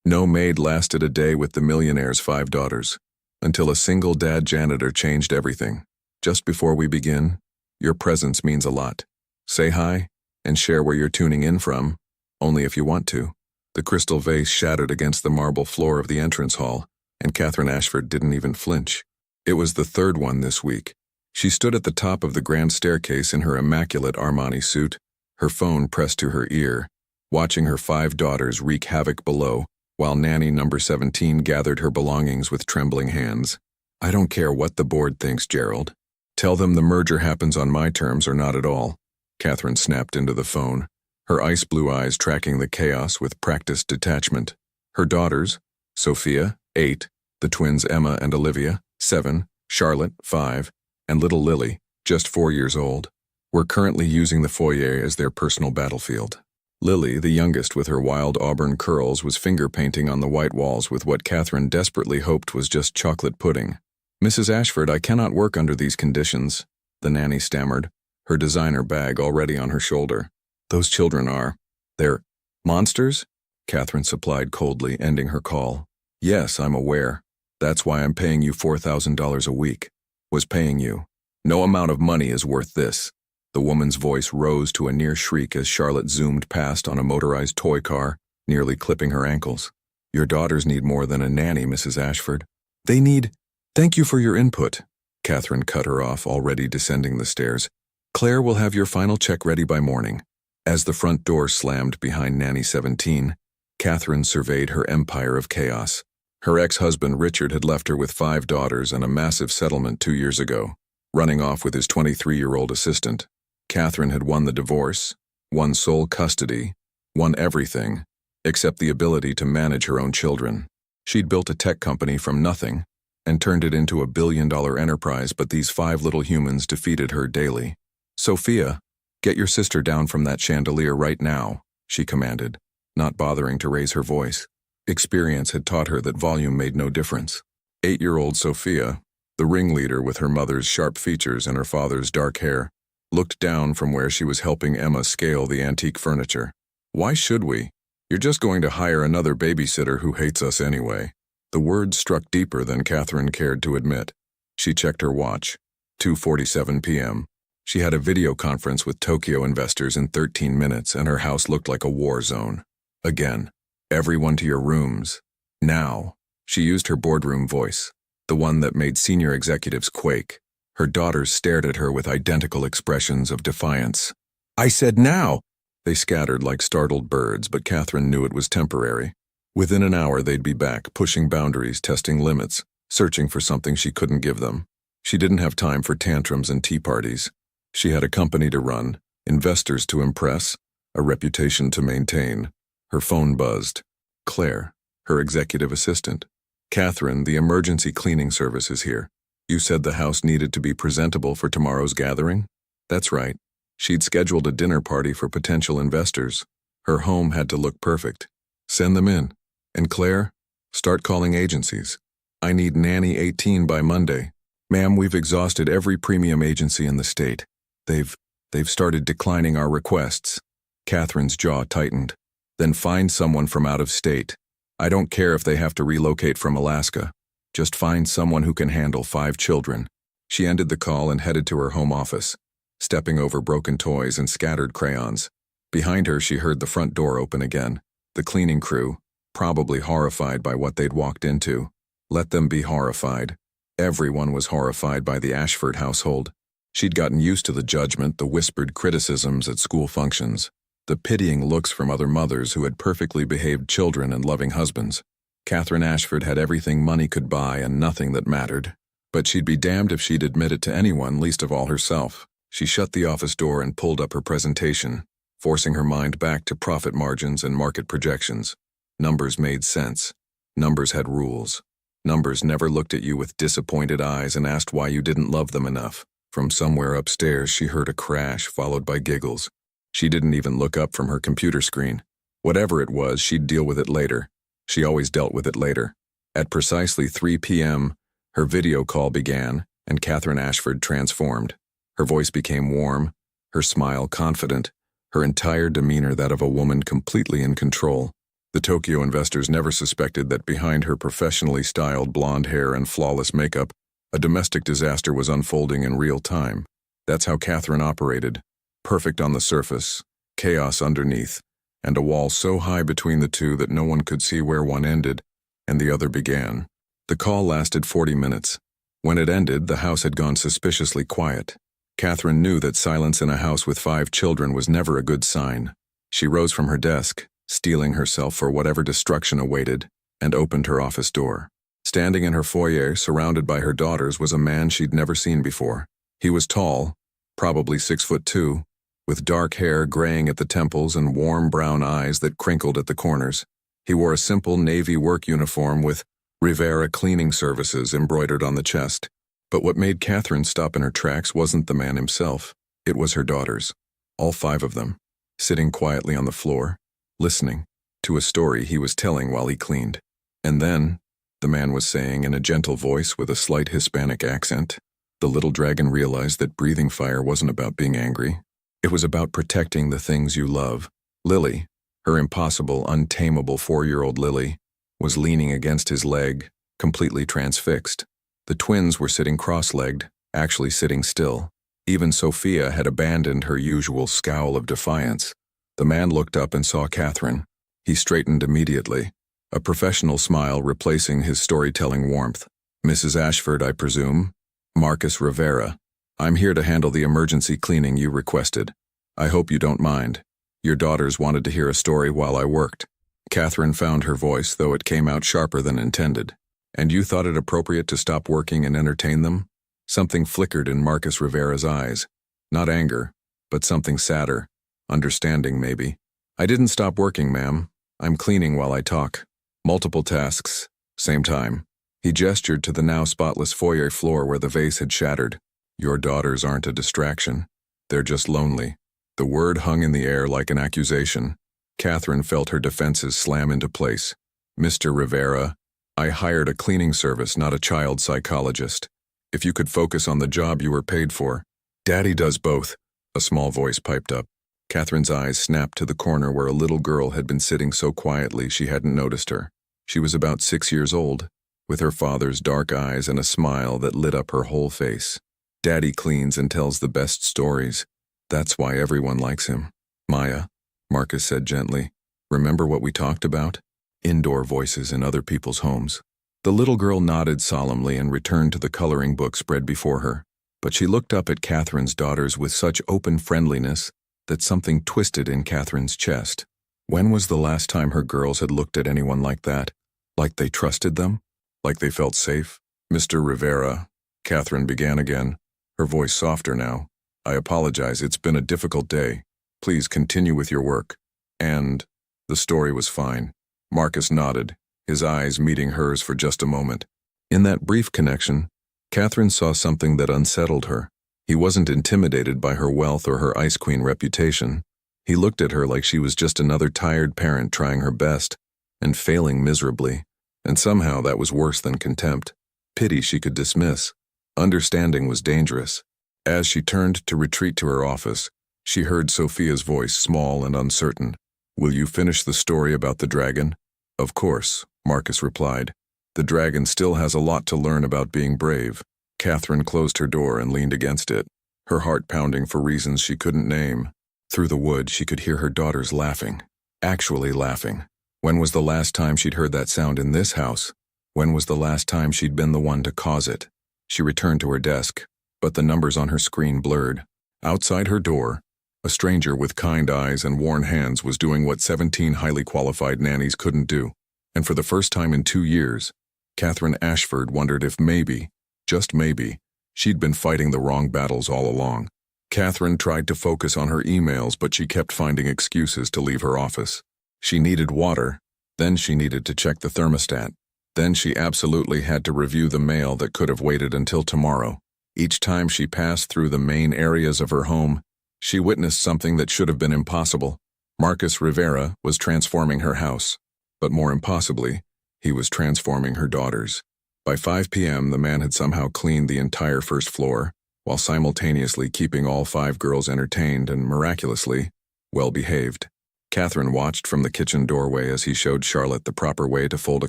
No maid lasted a day with the millionaire's 5 daughters, until a single dad janitor changed everything. Just before we begin, your presence means a lot. Say hi, and share where you're tuning in from, only if you want to. The crystal vase shattered against the marble floor of the entrance hall, and Catherine Ashford didn't even flinch. It was the third one this week. She stood at the top of the grand staircase in her immaculate Armani suit, her phone pressed to her ear, watching her 5 daughters wreak havoc below, while nanny number 17 gathered her belongings with trembling hands. I don't care what the board thinks, Gerald. Tell them the merger happens on my terms or not at all. Catherine snapped into the phone, her ice blue eyes tracking the chaos with practiced detachment. Her daughters, Sophia, 8, the twins Emma and Olivia, 7, Charlotte, 5, and little Lily, just 4 years old, were currently using the foyer as their personal battlefield. Lily, the youngest with her wild auburn curls, was finger-painting on the white walls with what Catherine desperately hoped was just chocolate pudding. "Mrs. Ashford, I cannot work under these conditions," the nanny stammered, her designer bag already on her shoulder. "Those children they're monsters?" Catherine supplied coldly, ending her call. "Yes, I'm aware. That's why I'm paying you $4,000 a week. Was paying you. No amount of money is worth this." The woman's voice rose to a near shriek as Charlotte zoomed past on a motorized toy car, nearly clipping her ankles. "Your daughters need more than a nanny, Mrs. Ashford. They need—" "Thank you for your input." Catherine cut her off, already descending the stairs. "Claire will have your final check ready by morning." As the front door slammed behind Nanny 17, Catherine surveyed her empire of chaos. Her ex-husband Richard had left her with 5 daughters and a massive settlement 2 years ago, running off with his 23-year-old assistant. Catherine had won the divorce, won sole custody, won everything, except the ability to manage her own children. She'd built a tech company from nothing and turned it into a billion-dollar enterprise, but these 5 little humans defeated her daily. "Sophia, get your sister down from that chandelier right now," she commanded, not bothering to raise her voice. Experience had taught her that volume made no difference. 8-year-old Sophia, the ringleader with her mother's sharp features and her father's dark hair, looked down from where she was helping Emma scale the antique furniture. "Why should we? You're just going to hire another babysitter who hates us anyway." The words struck deeper than Catherine cared to admit. She checked her watch. 2:47 p.m. She had a video conference with Tokyo investors in 13 minutes, and her house looked like a war zone. Again, "Everyone to your rooms. Now." She used her boardroom voice, the one that made senior executives quake. Her daughters stared at her with identical expressions of defiance. "I said now!" They scattered like startled birds, but Catherine knew it was temporary. Within an hour they'd be back, pushing boundaries, testing limits, searching for something she couldn't give them. She didn't have time for tantrums and tea parties. She had a company to run, investors to impress, a reputation to maintain. Her phone buzzed. Claire, her executive assistant. "Catherine, the emergency cleaning service is here. You said the house needed to be presentable for tomorrow's gathering?" That's right. She'd scheduled a dinner party for potential investors. Her home had to look perfect. "Send them in. And Claire, start calling agencies. I need Nanny 18 by Monday." "Ma'am, we've exhausted every premium agency in the state. They've started declining our requests." Catherine's jaw tightened. "Then find someone from out of state. I don't care if they have to relocate from Alaska. Just find someone who can handle 5 children." She ended the call and headed to her home office, stepping over broken toys and scattered crayons. Behind her, she heard the front door open again. The cleaning crew, probably horrified by what they'd walked into. Let them be horrified. Everyone was horrified by the Ashford household. She'd gotten used to the judgment, the whispered criticisms at school functions, the pitying looks from other mothers who had perfectly behaved children and loving husbands. Catherine Ashford had everything money could buy and nothing that mattered. But she'd be damned if she'd admit it to anyone, least of all herself. She shut the office door and pulled up her presentation, forcing her mind back to profit margins and market projections. Numbers made sense. Numbers had rules. Numbers never looked at you with disappointed eyes and asked why you didn't love them enough. From somewhere upstairs, she heard a crash followed by giggles. She didn't even look up from her computer screen. Whatever it was, she'd deal with it later. She always dealt with it later. At precisely 3 p.m., her video call began, and Catherine Ashford transformed. Her voice became warm, her smile confident, her entire demeanor that of a woman completely in control. The Tokyo investors never suspected that behind her professionally styled blonde hair and flawless makeup, a domestic disaster was unfolding in real time. That's how Catherine operated. Perfect on the surface, chaos underneath, and a wall so high between the two that no one could see where one ended and the other began. The call lasted 40 minutes. When it ended, the house had gone suspiciously quiet. Catherine knew that silence in a house with 5 children was never a good sign. She rose from her desk, steeling herself for whatever destruction awaited, and opened her office door. Standing in her foyer, surrounded by her daughters, was a man she'd never seen before. He was tall, probably 6'2", with dark hair graying at the temples and warm brown eyes that crinkled at the corners. He wore a simple navy work uniform with Rivera Cleaning Services embroidered on the chest. But what made Catherine stop in her tracks wasn't the man himself. It was her daughters, all 5 of them, sitting quietly on the floor, listening to a story he was telling while he cleaned. And then, the man was saying in a gentle voice with a slight Hispanic accent, the little dragon realized that breathing fire wasn't about being angry. It was about protecting the things you love. Lily, her impossible, untamable 4-year-old Lily, was leaning against his leg, completely transfixed. The twins were sitting cross-legged, actually sitting still. Even Sophia had abandoned her usual scowl of defiance. The man looked up and saw Catherine. He straightened immediately, a professional smile replacing his storytelling warmth. "Mrs. Ashford, I presume? Marcus Rivera. I'm here to handle the emergency cleaning you requested. I hope you don't mind. Your daughters wanted to hear a story while I worked." Catherine found her voice, though it came out sharper than intended. "And you thought it appropriate to stop working and entertain them?" Something flickered in Marcus Rivera's eyes. Not anger, but something sadder. Understanding, maybe. "I didn't stop working, ma'am. I'm cleaning while I talk. Multiple tasks, same time." He gestured to the now spotless foyer floor where the vase had shattered. "Your daughters aren't a distraction. They're just lonely." The word hung in the air like an accusation. Catherine felt her defenses slam into place. "Mr. Rivera, I hired a cleaning service, not a child psychologist. If you could focus on the job you were paid for." "Daddy does both," a small voice piped up. Catherine's eyes snapped to the corner where a little girl had been sitting so quietly she hadn't noticed her. She was about 6 years old, with her father's dark eyes and a smile that lit up her whole face. "Daddy cleans and tells the best stories. That's why everyone likes him." "Maya," Marcus said gently, "remember what we talked about? Indoor voices in other people's homes." The little girl nodded solemnly and returned to the coloring book spread before her. But she looked up at Catherine's daughters with such open friendliness that something twisted in Catherine's chest. When was the last time her girls had looked at anyone like that? Like they trusted them? Like they felt safe? "Mr. Rivera," Catherine began again, her voice softer now. "I apologize, it's been a difficult day. Please continue with your work." And the story was fine. Marcus nodded, his eyes meeting hers for just a moment. In that brief connection, Catherine saw something that unsettled her. He wasn't intimidated by her wealth or her ice queen reputation. He looked at her like she was just another tired parent trying her best and failing miserably. And somehow that was worse than contempt. Pity she could dismiss. Understanding was dangerous. As she turned to retreat to her office, she heard Sophia's voice, small and uncertain. "Will you finish the story about the dragon?" "Of course," Marcus replied. "The dragon still has a lot to learn about being brave." Catherine closed her door and leaned against it, her heart pounding for reasons she couldn't name. Through the wood, she could hear her daughters laughing. Actually laughing. When was the last time she'd heard that sound in this house? When was the last time she'd been the one to cause it? She returned to her desk, but the numbers on her screen blurred. Outside her door, a stranger with kind eyes and worn hands was doing what 17 highly qualified nannies couldn't do. And for the first time in 2 years, Catherine Ashford wondered if maybe, just maybe, she'd been fighting the wrong battles all along. Catherine tried to focus on her emails, but she kept finding excuses to leave her office. She needed water, then she needed to check the thermostat. Then she absolutely had to review the mail that could have waited until tomorrow. Each time she passed through the main areas of her home, she witnessed something that should have been impossible. Marcus Rivera was transforming her house. But more impossibly, he was transforming her daughters. By 5 p.m., the man had somehow cleaned the entire first floor, while simultaneously keeping all 5 girls entertained and, miraculously, well-behaved. Catherine watched from the kitchen doorway as he showed Charlotte the proper way to fold a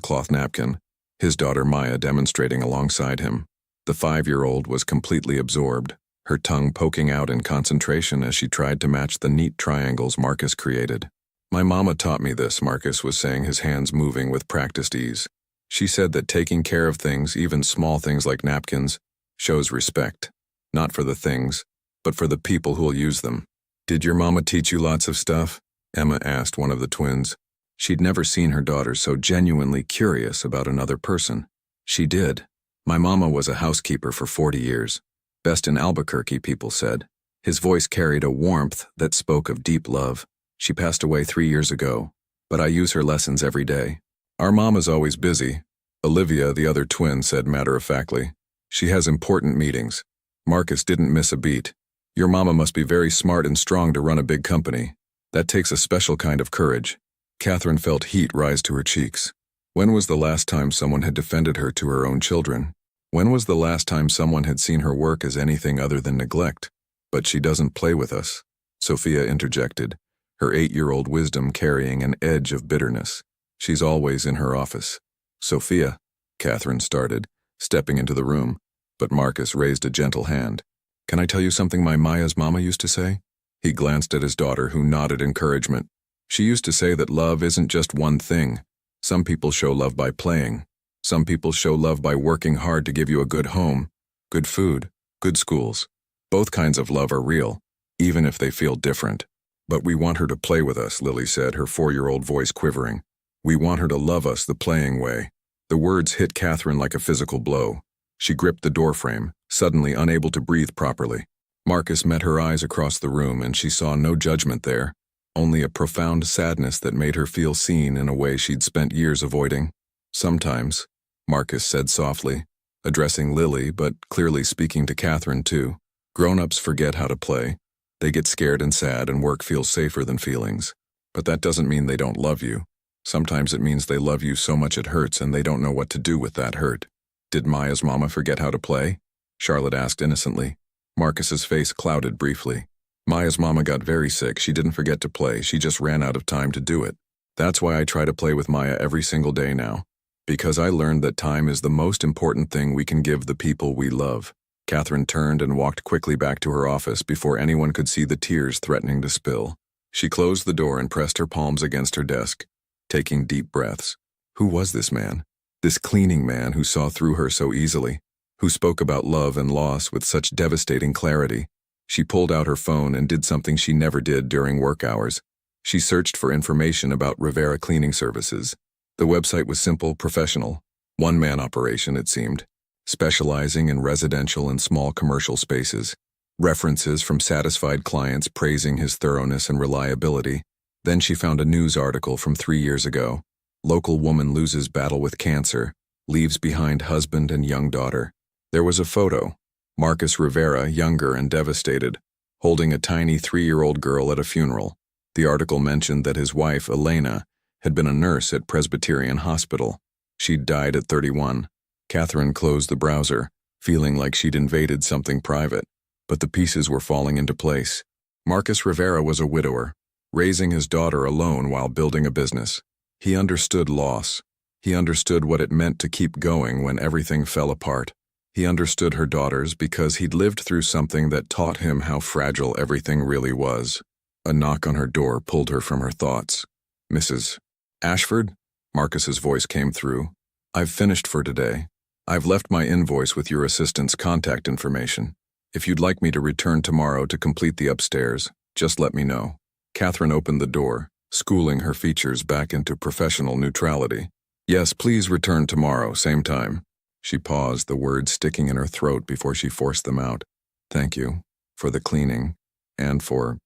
cloth napkin, his daughter Maya demonstrating alongside him. The 5-year-old was completely absorbed, her tongue poking out in concentration as she tried to match the neat triangles Marcus created. "My mama taught me this," Marcus was saying, his hands moving with practiced ease. "She said that taking care of things, even small things like napkins, shows respect. Not for the things, but for the people who'll use them." "Did your mama teach you lots of stuff?" Emma asked one of the twins. She'd never seen her daughter so genuinely curious about another person. "She did. My mama was a housekeeper for 40 years. Best in Albuquerque, people said." His voice carried a warmth that spoke of deep love. "She passed away 3 years ago, but I use her lessons every day." "Our mama's always busy," Olivia, the other twin, said matter-of-factly. "She has important meetings." Marcus didn't miss a beat. "Your mama must be very smart and strong to run a big company. That takes a special kind of courage." Catherine felt heat rise to her cheeks. When was the last time someone had defended her to her own children? When was the last time someone had seen her work as anything other than neglect? "But she doesn't play with us," Sophia interjected, her 8-year-old wisdom carrying an edge of bitterness. "She's always in her office." "Sophia," Catherine started, stepping into the room, but Marcus raised a gentle hand. "Can I tell you something my Maya's mama used to say?" He glanced at his daughter, who nodded encouragement. "She used to say that love isn't just one thing. Some people show love by playing. Some people show love by working hard to give you a good home, good food, good schools. Both kinds of love are real, even if they feel different." "But we want her to play with us," Lily said, her 4-year-old voice quivering. "We want her to love us the playing way." The words hit Catherine like a physical blow. She gripped the doorframe, suddenly unable to breathe properly. Marcus met her eyes across the room, and she saw no judgment there, only a profound sadness that made her feel seen in a way she'd spent years avoiding. "Sometimes," Marcus said softly, addressing Lily but clearly speaking to Catherine too, "grown-ups forget how to play. They get scared and sad, and work feels safer than feelings. But that doesn't mean they don't love you. Sometimes it means they love you so much it hurts and they don't know what to do with that hurt." "Did Maya's mama forget how to play?" Charlotte asked innocently. Marcus's face clouded briefly. "Maya's mama got very sick. She didn't forget to play. She just ran out of time to do it. That's why I try to play with Maya every single day now. Because I learned that time is the most important thing we can give the people we love." Catherine turned and walked quickly back to her office before anyone could see the tears threatening to spill. She closed the door and pressed her palms against her desk, taking deep breaths. Who was this man? This cleaning man who saw through her so easily, who spoke about love and loss with such devastating clarity. She pulled out her phone and did something she never did during work hours. She searched for information about Rivera Cleaning Services. The website was simple, professional. One-man operation, it seemed, specializing in residential and small commercial spaces. References from satisfied clients praising his thoroughness and reliability. Then she found a news article from 3 years ago. Local woman loses battle with cancer, leaves behind husband and young daughter. There was a photo. Marcus Rivera, younger and devastated, holding a tiny 3-year-old girl at a funeral. The article mentioned that his wife, Elena, had been a nurse at Presbyterian Hospital. She'd died at 31. Catherine closed the browser, feeling like she'd invaded something private, but the pieces were falling into place. Marcus Rivera was a widower, raising his daughter alone while building a business. He understood loss. He understood what it meant to keep going when everything fell apart. He understood her daughters because he'd lived through something that taught him how fragile everything really was. A knock on her door pulled her from her thoughts. "Mrs. Ashford?" Marcus's voice came through. "I've finished for today. I've left my invoice with your assistant's contact information. If you'd like me to return tomorrow to complete the upstairs, just let me know." Catherine opened the door, schooling her features back into professional neutrality. "Yes, please return tomorrow, same time." She paused, the words sticking in her throat before she forced them out. "Thank you for the cleaning and for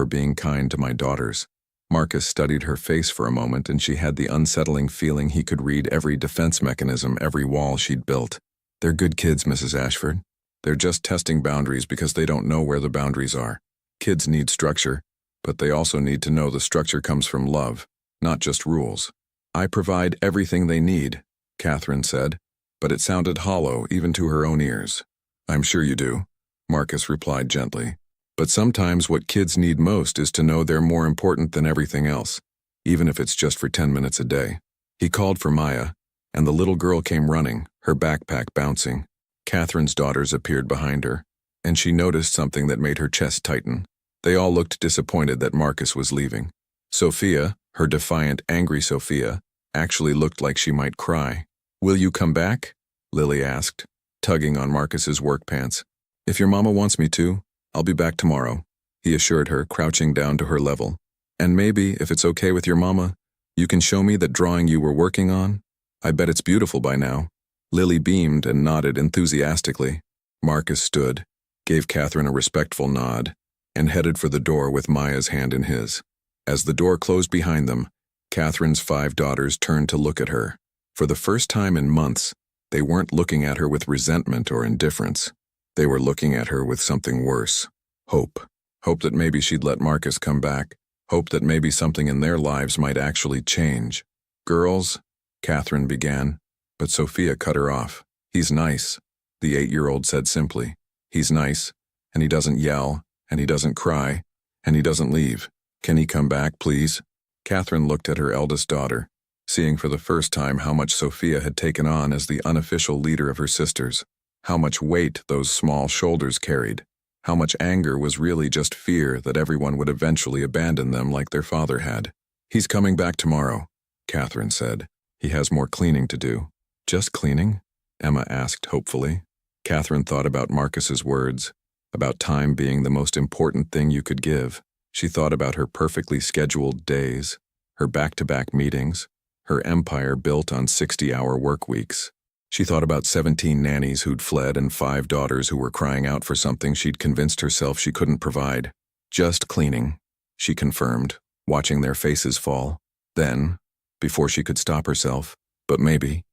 being kind to my daughters." Marcus studied her face for a moment, and she had the unsettling feeling he could read every defense mechanism, every wall she'd built. "They're good kids, Mrs. Ashford. They're just testing boundaries because they don't know where the boundaries are. Kids need structure, but they also need to know the structure comes from love, not just rules." "I provide everything they need," Catherine said, but it sounded hollow even to her own ears. "I'm sure you do," Marcus replied gently. But sometimes what kids need most is to know they're more important than everything else, even if it's just for 10 minutes a day. He called for Maya, and the little girl came running, her backpack bouncing. Catherine's daughters appeared behind her, and she noticed something that made her chest tighten. They all looked disappointed that Marcus was leaving. Sophia, her defiant, angry Sophia, actually looked like she might cry. "Will you come back?" Lily asked, tugging on Marcus's work pants. "If your mama wants me to, I'll be back tomorrow," he assured her, crouching down to her level. "And maybe, if it's okay with your mama, you can show me that drawing you were working on? I bet it's beautiful by now." Lily beamed and nodded enthusiastically. Marcus stood, gave Catherine a respectful nod, and headed for the door with Maya's hand in his. As the door closed behind them, Catherine's 5 daughters turned to look at her. For the first time in months, they weren't looking at her with resentment or indifference. They were looking at her with something worse. Hope. Hope that maybe she'd let Marcus come back. Hope that maybe something in their lives might actually change. "Girls," Catherine began, but Sophia cut her off. "He's nice," the 8-year-old said simply. "He's nice, and he doesn't yell, and he doesn't cry, and he doesn't leave. Can he come back, please?" Catherine looked at her eldest daughter, seeing for the first time how much Sophia had taken on as the unofficial leader of her sisters, how much weight those small shoulders carried, how much anger was really just fear that everyone would eventually abandon them like their father had. "He's coming back tomorrow," Catherine said. "He has more cleaning to do." "Just cleaning?" Emma asked hopefully. Catherine thought about Marcus's words, about time being the most important thing you could give. She thought about her perfectly scheduled days, her back-to-back meetings, her empire built on 60-hour work weeks. She thought about 17 nannies who'd fled and 5 daughters who were crying out for something she'd convinced herself she couldn't provide. "Just cleaning," she confirmed, watching their faces fall. Then, before she could stop herself, "But maybe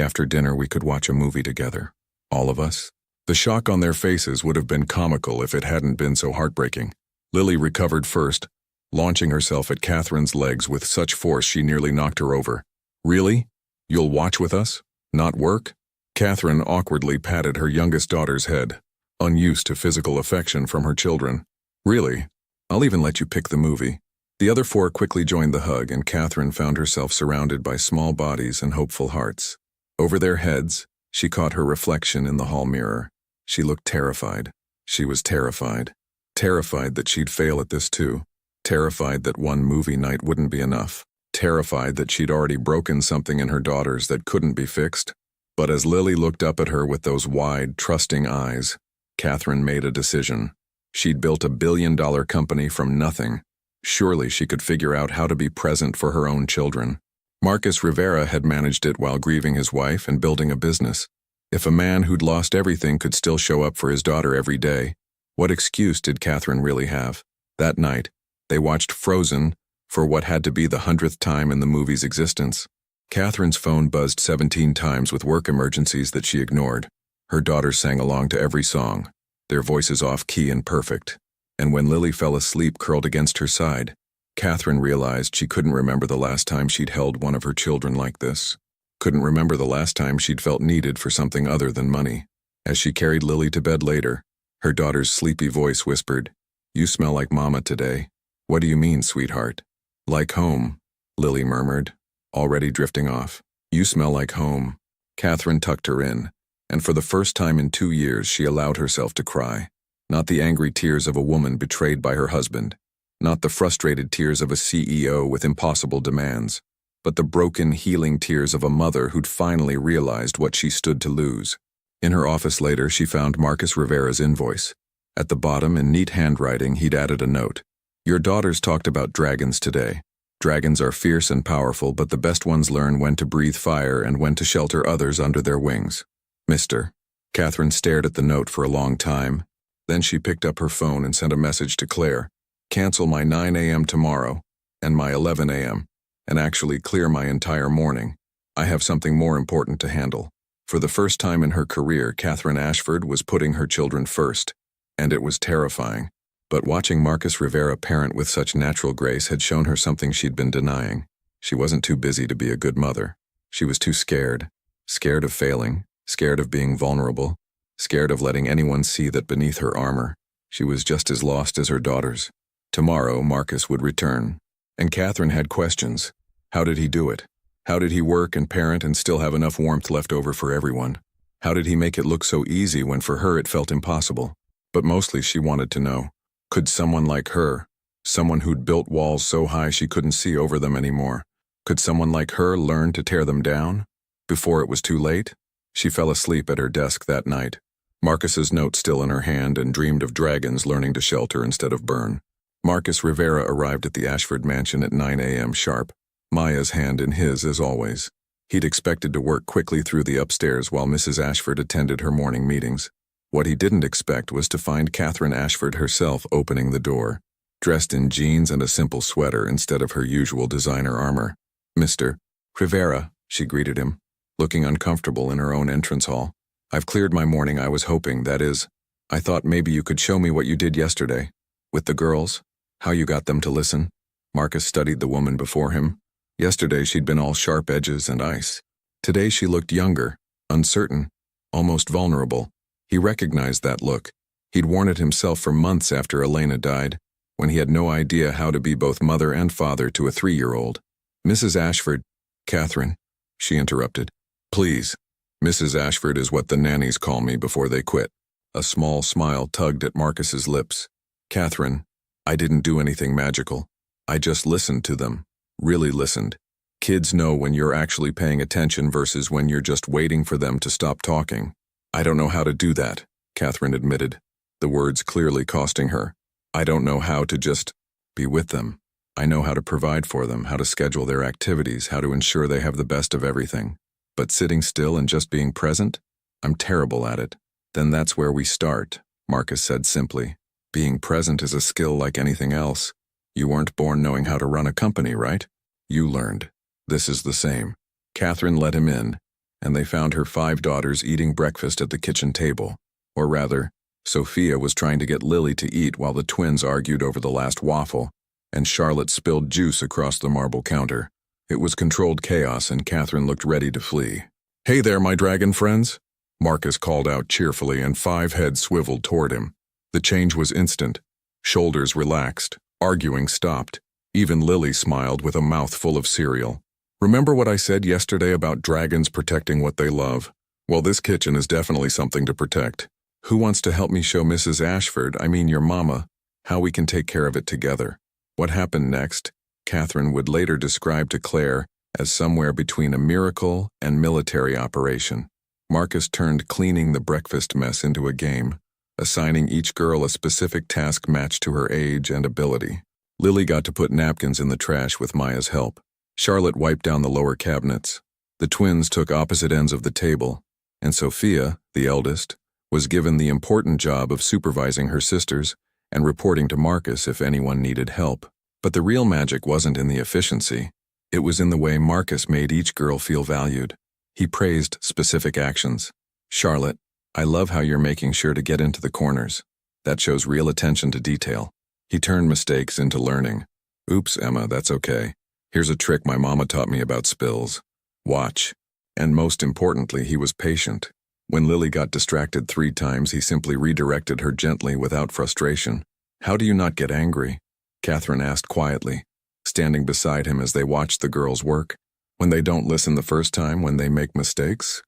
after dinner we could watch a movie together. All of us." The shock on their faces would have been comical if it hadn't been so heartbreaking. Lily recovered first, launching herself at Catherine's legs with such force she nearly knocked her over. "Really? You'll watch with us? Not work?" Catherine awkwardly patted her youngest daughter's head, unused to physical affection from her children. "Really? I'll even let you pick the movie." The other 4 quickly joined the hug, and Catherine found herself surrounded by small bodies and hopeful hearts. Over their heads, she caught her reflection in the hall mirror. She looked terrified. She was terrified. Terrified that she'd fail at this too. Terrified that one movie night wouldn't be enough. Terrified that she'd already broken something in her daughters that couldn't be fixed. But as Lily looked up at her with those wide, trusting eyes, Catherine made a decision. She'd built a billion-dollar company from nothing. Surely she could figure out how to be present for her own children. Marcus Rivera had managed it while grieving his wife and building a business. If a man who'd lost everything could still show up for his daughter every day, what excuse did Catherine really have? That night, they watched Frozen for what had to be the 100th time in the movie's existence. Catherine's phone buzzed 17 times with work emergencies that she ignored. Her daughters sang along to every song, their voices off-key and perfect. And when Lily fell asleep curled against her side, Catherine realized she couldn't remember the last time she'd held one of her children like this. Couldn't remember the last time she'd felt needed for something other than money. As she carried Lily to bed later, her daughter's sleepy voice whispered, "You smell like Mama today." "What do you mean, sweetheart?" "Like home," Lily murmured, already drifting off. "You smell like home." Catherine tucked her in, and for the first time in 2 years she allowed herself to cry. Not the angry tears of a woman betrayed by her husband, not the frustrated tears of a CEO with impossible demands, but the broken, healing tears of a mother who'd finally realized what she stood to lose. In her office later, she found Marcus Rivera's invoice. At the bottom, in neat handwriting, he'd added a note. "Your daughters talked about dragons today. Dragons are fierce and powerful, but the best ones learn when to breathe fire and when to shelter others under their wings. Mr." Catherine stared at the note for a long time. Then she picked up her phone and sent a message to Claire. "Cancel my 9 a.m. tomorrow, and my 11 a.m., and actually clear my entire morning. I have something more important to handle." For the first time in her career, Catherine Ashford was putting her children first, and it was terrifying. But watching Marcus Rivera parent with such natural grace had shown her something she'd been denying. She wasn't too busy to be a good mother. She was too scared. Scared of failing, scared of being vulnerable, scared of letting anyone see that beneath her armor, She was just as lost as her daughters. Tomorrow, Marcus would return. And Catherine had questions. How did he do it? How did he work and parent and still have enough warmth left over for everyone? How did he make it look so easy when for her it felt impossible? But mostly she wanted to know, could someone like her, someone who'd built walls so high she couldn't see over them anymore, could someone like her learn to tear them down? Before it was too late? She fell asleep at her desk that night, Marcus's note still in her hand, and dreamed of dragons learning to shelter instead of burn. Marcus Rivera arrived at the Ashford mansion at 9 a.m. sharp, Maya's hand in his as always. He'd expected to work quickly through the upstairs while Mrs. Ashford attended her morning meetings. What he didn't expect was to find Catherine Ashford herself opening the door, dressed in jeans and a simple sweater instead of her usual designer armor. "Mr. Rivera," she greeted him, looking uncomfortable in her own entrance hall. "I've cleared my morning. I was hoping, that is, I thought maybe you could show me what you did yesterday. With the girls? How you got them to listen?" Marcus studied the woman before him. Yesterday she'd been all sharp edges and ice. Today she looked younger, uncertain, almost vulnerable. He recognized that look. He'd worn it himself for months after Elena died, when he had no idea how to be both mother and father to a 3-year-old. "Mrs. Ashford." "Catherine," she interrupted. "Please. Mrs. Ashford is what the nannies call me before they quit." A small smile tugged at Marcus's lips. "Catherine, I didn't do anything magical. I just listened to them. Really listened. Kids know when you're actually paying attention versus when you're just waiting for them to stop talking." "I don't know how to do that," Catherine admitted, the words clearly costing her. "I don't know how to just be with them. I know how to provide for them, how to schedule their activities, how to ensure they have the best of everything. But sitting still and just being present? I'm terrible at it." "Then that's where we start," Marcus said simply. "Being present is a skill like anything else. You weren't born knowing how to run a company, right? You learned. This is the same." Catherine let him in, and they found her 5 daughters eating breakfast at the kitchen table. Or rather, Sophia was trying to get Lily to eat while the twins argued over the last waffle, and Charlotte spilled juice across the marble counter. It was controlled chaos, and Catherine looked ready to flee. "Hey there, my dragon friends," Marcus called out cheerfully, and 5 heads swiveled toward him. The change was instant. Shoulders relaxed. Arguing stopped. Even Lily smiled with a mouth full of cereal. "Remember what I said yesterday about dragons protecting what they love? Well, this kitchen is definitely something to protect. Who wants to help me show Mrs. Ashford, I mean your mama, how we can take care of it together?" What happened next, Catherine would later describe to Claire as somewhere between a miracle and military operation. Marcus turned cleaning the breakfast mess into a game, assigning each girl a specific task matched to her age and ability. Lily got to put napkins in the trash with Maya's help. Charlotte wiped down the lower cabinets. The twins took opposite ends of the table, and Sophia, the eldest, was given the important job of supervising her sisters and reporting to Marcus if anyone needed help. But the real magic wasn't in the efficiency. It was in the way Marcus made each girl feel valued. He praised specific actions. "Charlotte, I love how you're making sure to get into the corners. That shows real attention to detail." He turned mistakes into learning. "Oops, Emma, that's okay. Here's a trick my mama taught me about spills. Watch." And most importantly, he was patient. When Lily got distracted 3 times, he simply redirected her gently without frustration. "How do you not get angry?" Catherine asked quietly, standing beside him as they watched the girls work. "When they don't listen the first time, when they make mistakes?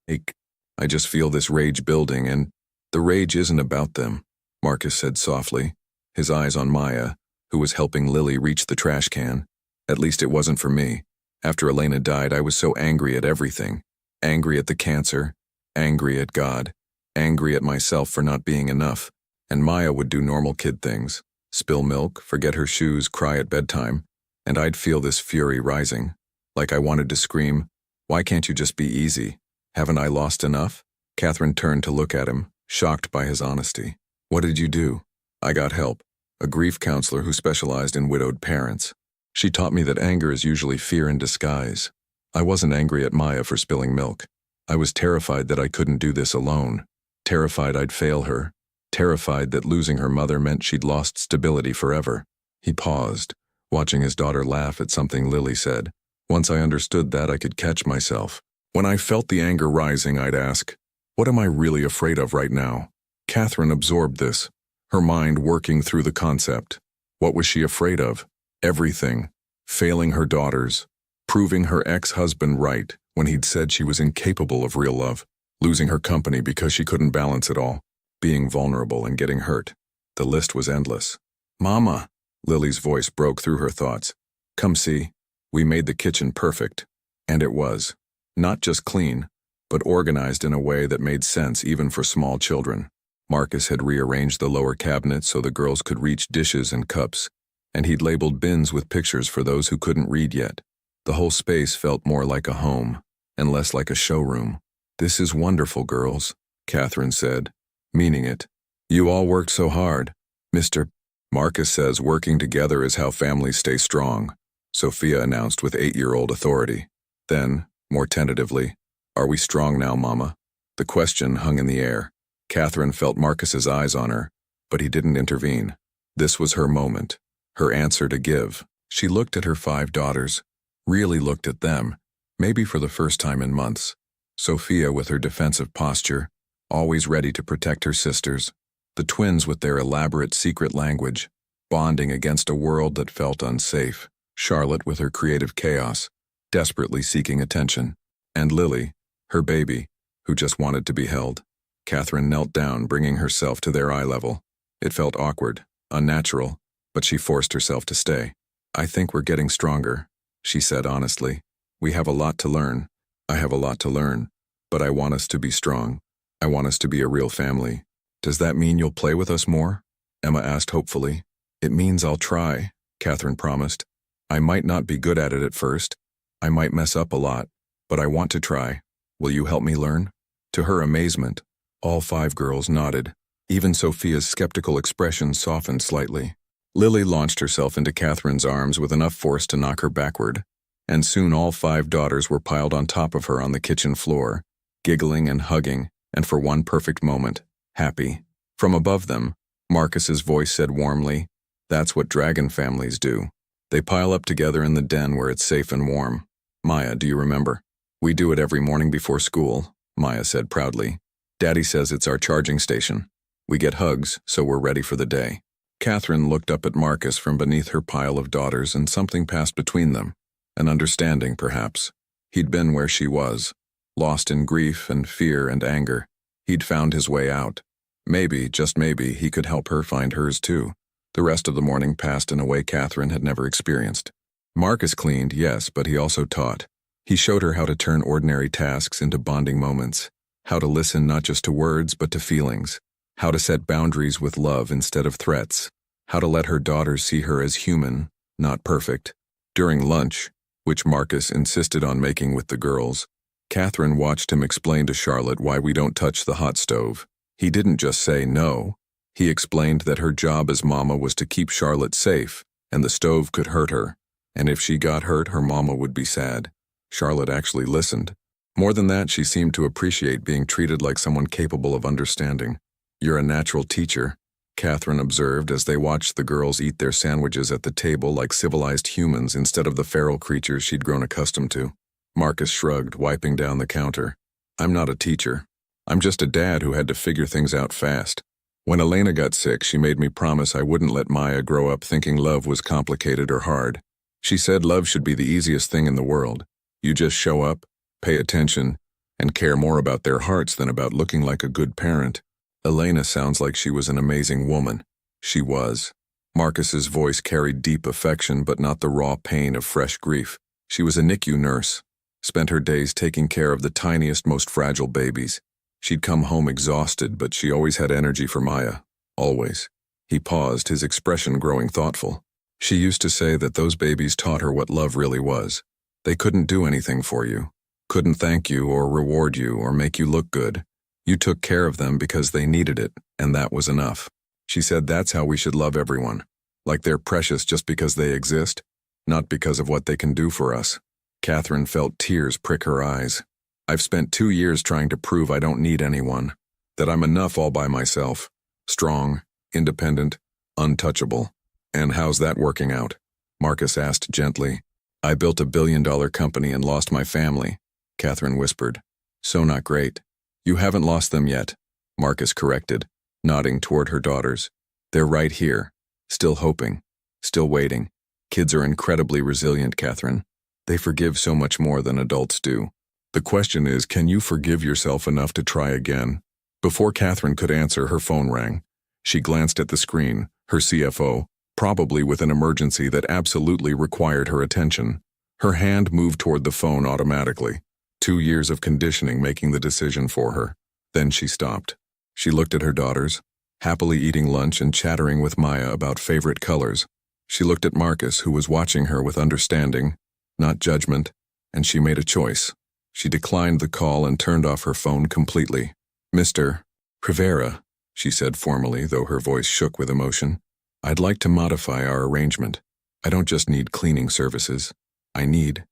I just feel this rage building, and the rage isn't about them," Marcus said softly, his eyes on Maya, who was helping Lily reach the trash can. "At least it wasn't for me. After Elena died, I was so angry at everything. Angry at the cancer, angry at God, angry at myself for not being enough. And Maya would do normal kid things. Spill milk, forget her shoes, cry at bedtime, and I'd feel this fury rising. Like I wanted to scream, 'Why can't you just be easy? Haven't I lost enough?' Catherine turned to look at him, shocked by his honesty. "What did you do?" "I got help. A grief counselor who specialized in widowed parents. She taught me that anger is usually fear in disguise. I wasn't angry at Maya for spilling milk. I was terrified that I couldn't do this alone. Terrified I'd fail her. Terrified that losing her mother meant she'd lost stability forever." He paused, watching his daughter laugh at something Lily said. "Once I understood that, I could catch myself. When I felt the anger rising, I'd ask, 'What am I really afraid of right now?'" Catherine absorbed this. her mind working through the concept. What was she afraid of? Everything. Failing her daughters. Proving her ex-husband right when he'd said she was incapable of real love. Losing her company because she couldn't balance it all. Being vulnerable and getting hurt. The list was endless. "Mama," Lily's voice broke through her thoughts. "Come see. We made the kitchen perfect." And it was. Not just clean, but organized in a way that made sense even for small children. Marcus had rearranged the lower cabinet so the girls could reach dishes and cups, and he'd labeled bins with pictures for those who couldn't read yet. The whole space felt more like a home, and less like a showroom. "This is wonderful, girls," Catherine said, meaning it. "You all worked so hard. Mr. Marcus says working together is how families stay strong," Sophia announced with 8-year-old authority. Then, more tentatively, "Are we strong now, Mama?" The question hung in the air. Catherine felt Marcus's eyes on her, but he didn't intervene. This was her moment, her answer to give. She looked at her 5 daughters, really looked at them, maybe for the first time in months. Sophia with her defensive posture, always ready to protect her sisters. The twins with their elaborate secret language, bonding against a world that felt unsafe. Charlotte with her creative chaos, desperately seeking attention. And Lily, her baby, who just wanted to be held. Catherine knelt down, bringing herself to their eye level. It felt awkward, unnatural, but she forced herself to stay. "I think we're getting stronger," she said honestly. "We have a lot to learn. I have a lot to learn. But I want us to be strong. I want us to be a real family." "Does that mean you'll play with us more?" Emma asked hopefully. "It means I'll try," Catherine promised. "I might not be good at it at first. I might mess up a lot, but I want to try. Will you help me learn?" To her amazement, all 5 girls nodded. Even Sophia's skeptical expression softened slightly. Lily launched herself into Catherine's arms with enough force to knock her backward, and soon all 5 daughters were piled on top of her on the kitchen floor, giggling and hugging, and for one perfect moment, happy. From above them, Marcus's voice said warmly, "That's what dragon families do. They pile up together in the den where it's safe and warm. Maya, do you remember? We do it every morning before school," Maya said proudly. "Daddy says it's our charging station. We get hugs, so we're ready for the day." Catherine looked up at Marcus from beneath her pile of daughters, and something passed between them. An understanding, perhaps. He'd been where she was, lost in grief and fear and anger. He'd found his way out. Maybe, just maybe, he could help her find hers too. The rest of the morning passed in a way Catherine had never experienced. Marcus cleaned, yes, but he also taught. He showed her how to turn ordinary tasks into bonding moments, how to listen not just to words but to feelings, how to set boundaries with love instead of threats, how to let her daughters see her as human, not perfect. During lunch, which Marcus insisted on making with the girls, Catherine watched him explain to Charlotte why we don't touch the hot stove. He didn't just say no. He explained that her job as mama was to keep Charlotte safe, and the stove could hurt her, and if she got hurt, her mama would be sad. Charlotte actually listened. More than that, she seemed to appreciate being treated like someone capable of understanding. "You're a natural teacher," Catherine observed as they watched the girls eat their sandwiches at the table like civilized humans instead of the feral creatures she'd grown accustomed to. Marcus shrugged, wiping down the counter. "I'm not a teacher. I'm just a dad who had to figure things out fast. When Elena got sick, she made me promise I wouldn't let Maya grow up thinking love was complicated or hard. She said love should be the easiest thing in the world. You just show up, pay attention, and care more about their hearts than about looking like a good parent." Elena sounds like she was an amazing woman. She was. Marcus's voice carried deep affection but not the raw pain of fresh grief. She was a NICU nurse, spent her days taking care of the tiniest, most fragile babies. She'd come home exhausted, but she always had energy for Maya. Always. He paused, his expression growing thoughtful. She used to say that those babies taught her what love really was. They couldn't do anything for you, couldn't thank you or reward you or make you look good. You took care of them because they needed it, and that was enough. She said that's how we should love everyone, like they're precious just because they exist, not because of what they can do for us. Catherine felt tears prick her eyes. "I've spent 2 years trying to prove I don't need anyone, that I'm enough all by myself, strong, independent, untouchable. And how's that working out?" Marcus asked gently. "I built a billion-dollar company and lost my family," Catherine whispered. "So not great." "You haven't lost them yet," Marcus corrected, nodding toward her daughters. They're right here, still hoping, still waiting. Kids are incredibly resilient, Catherine. They forgive so much more than adults do. The question is, can you forgive yourself enough to try again? Before Catherine could answer, her phone rang. She glanced at the screen, her CFO, probably with an emergency that absolutely required her attention. Her hand moved toward the phone automatically, 2 years of conditioning making the decision for her. Then she stopped. She looked at her daughters, happily eating lunch and chattering with Maya about favorite colors. She looked at Marcus, who was watching her with understanding, not judgment, and she made a choice. She declined the call and turned off her phone completely. Mr. Rivera, she said formally, though her voice shook with emotion, I'd like to modify our arrangement. I don't just need cleaning services. I need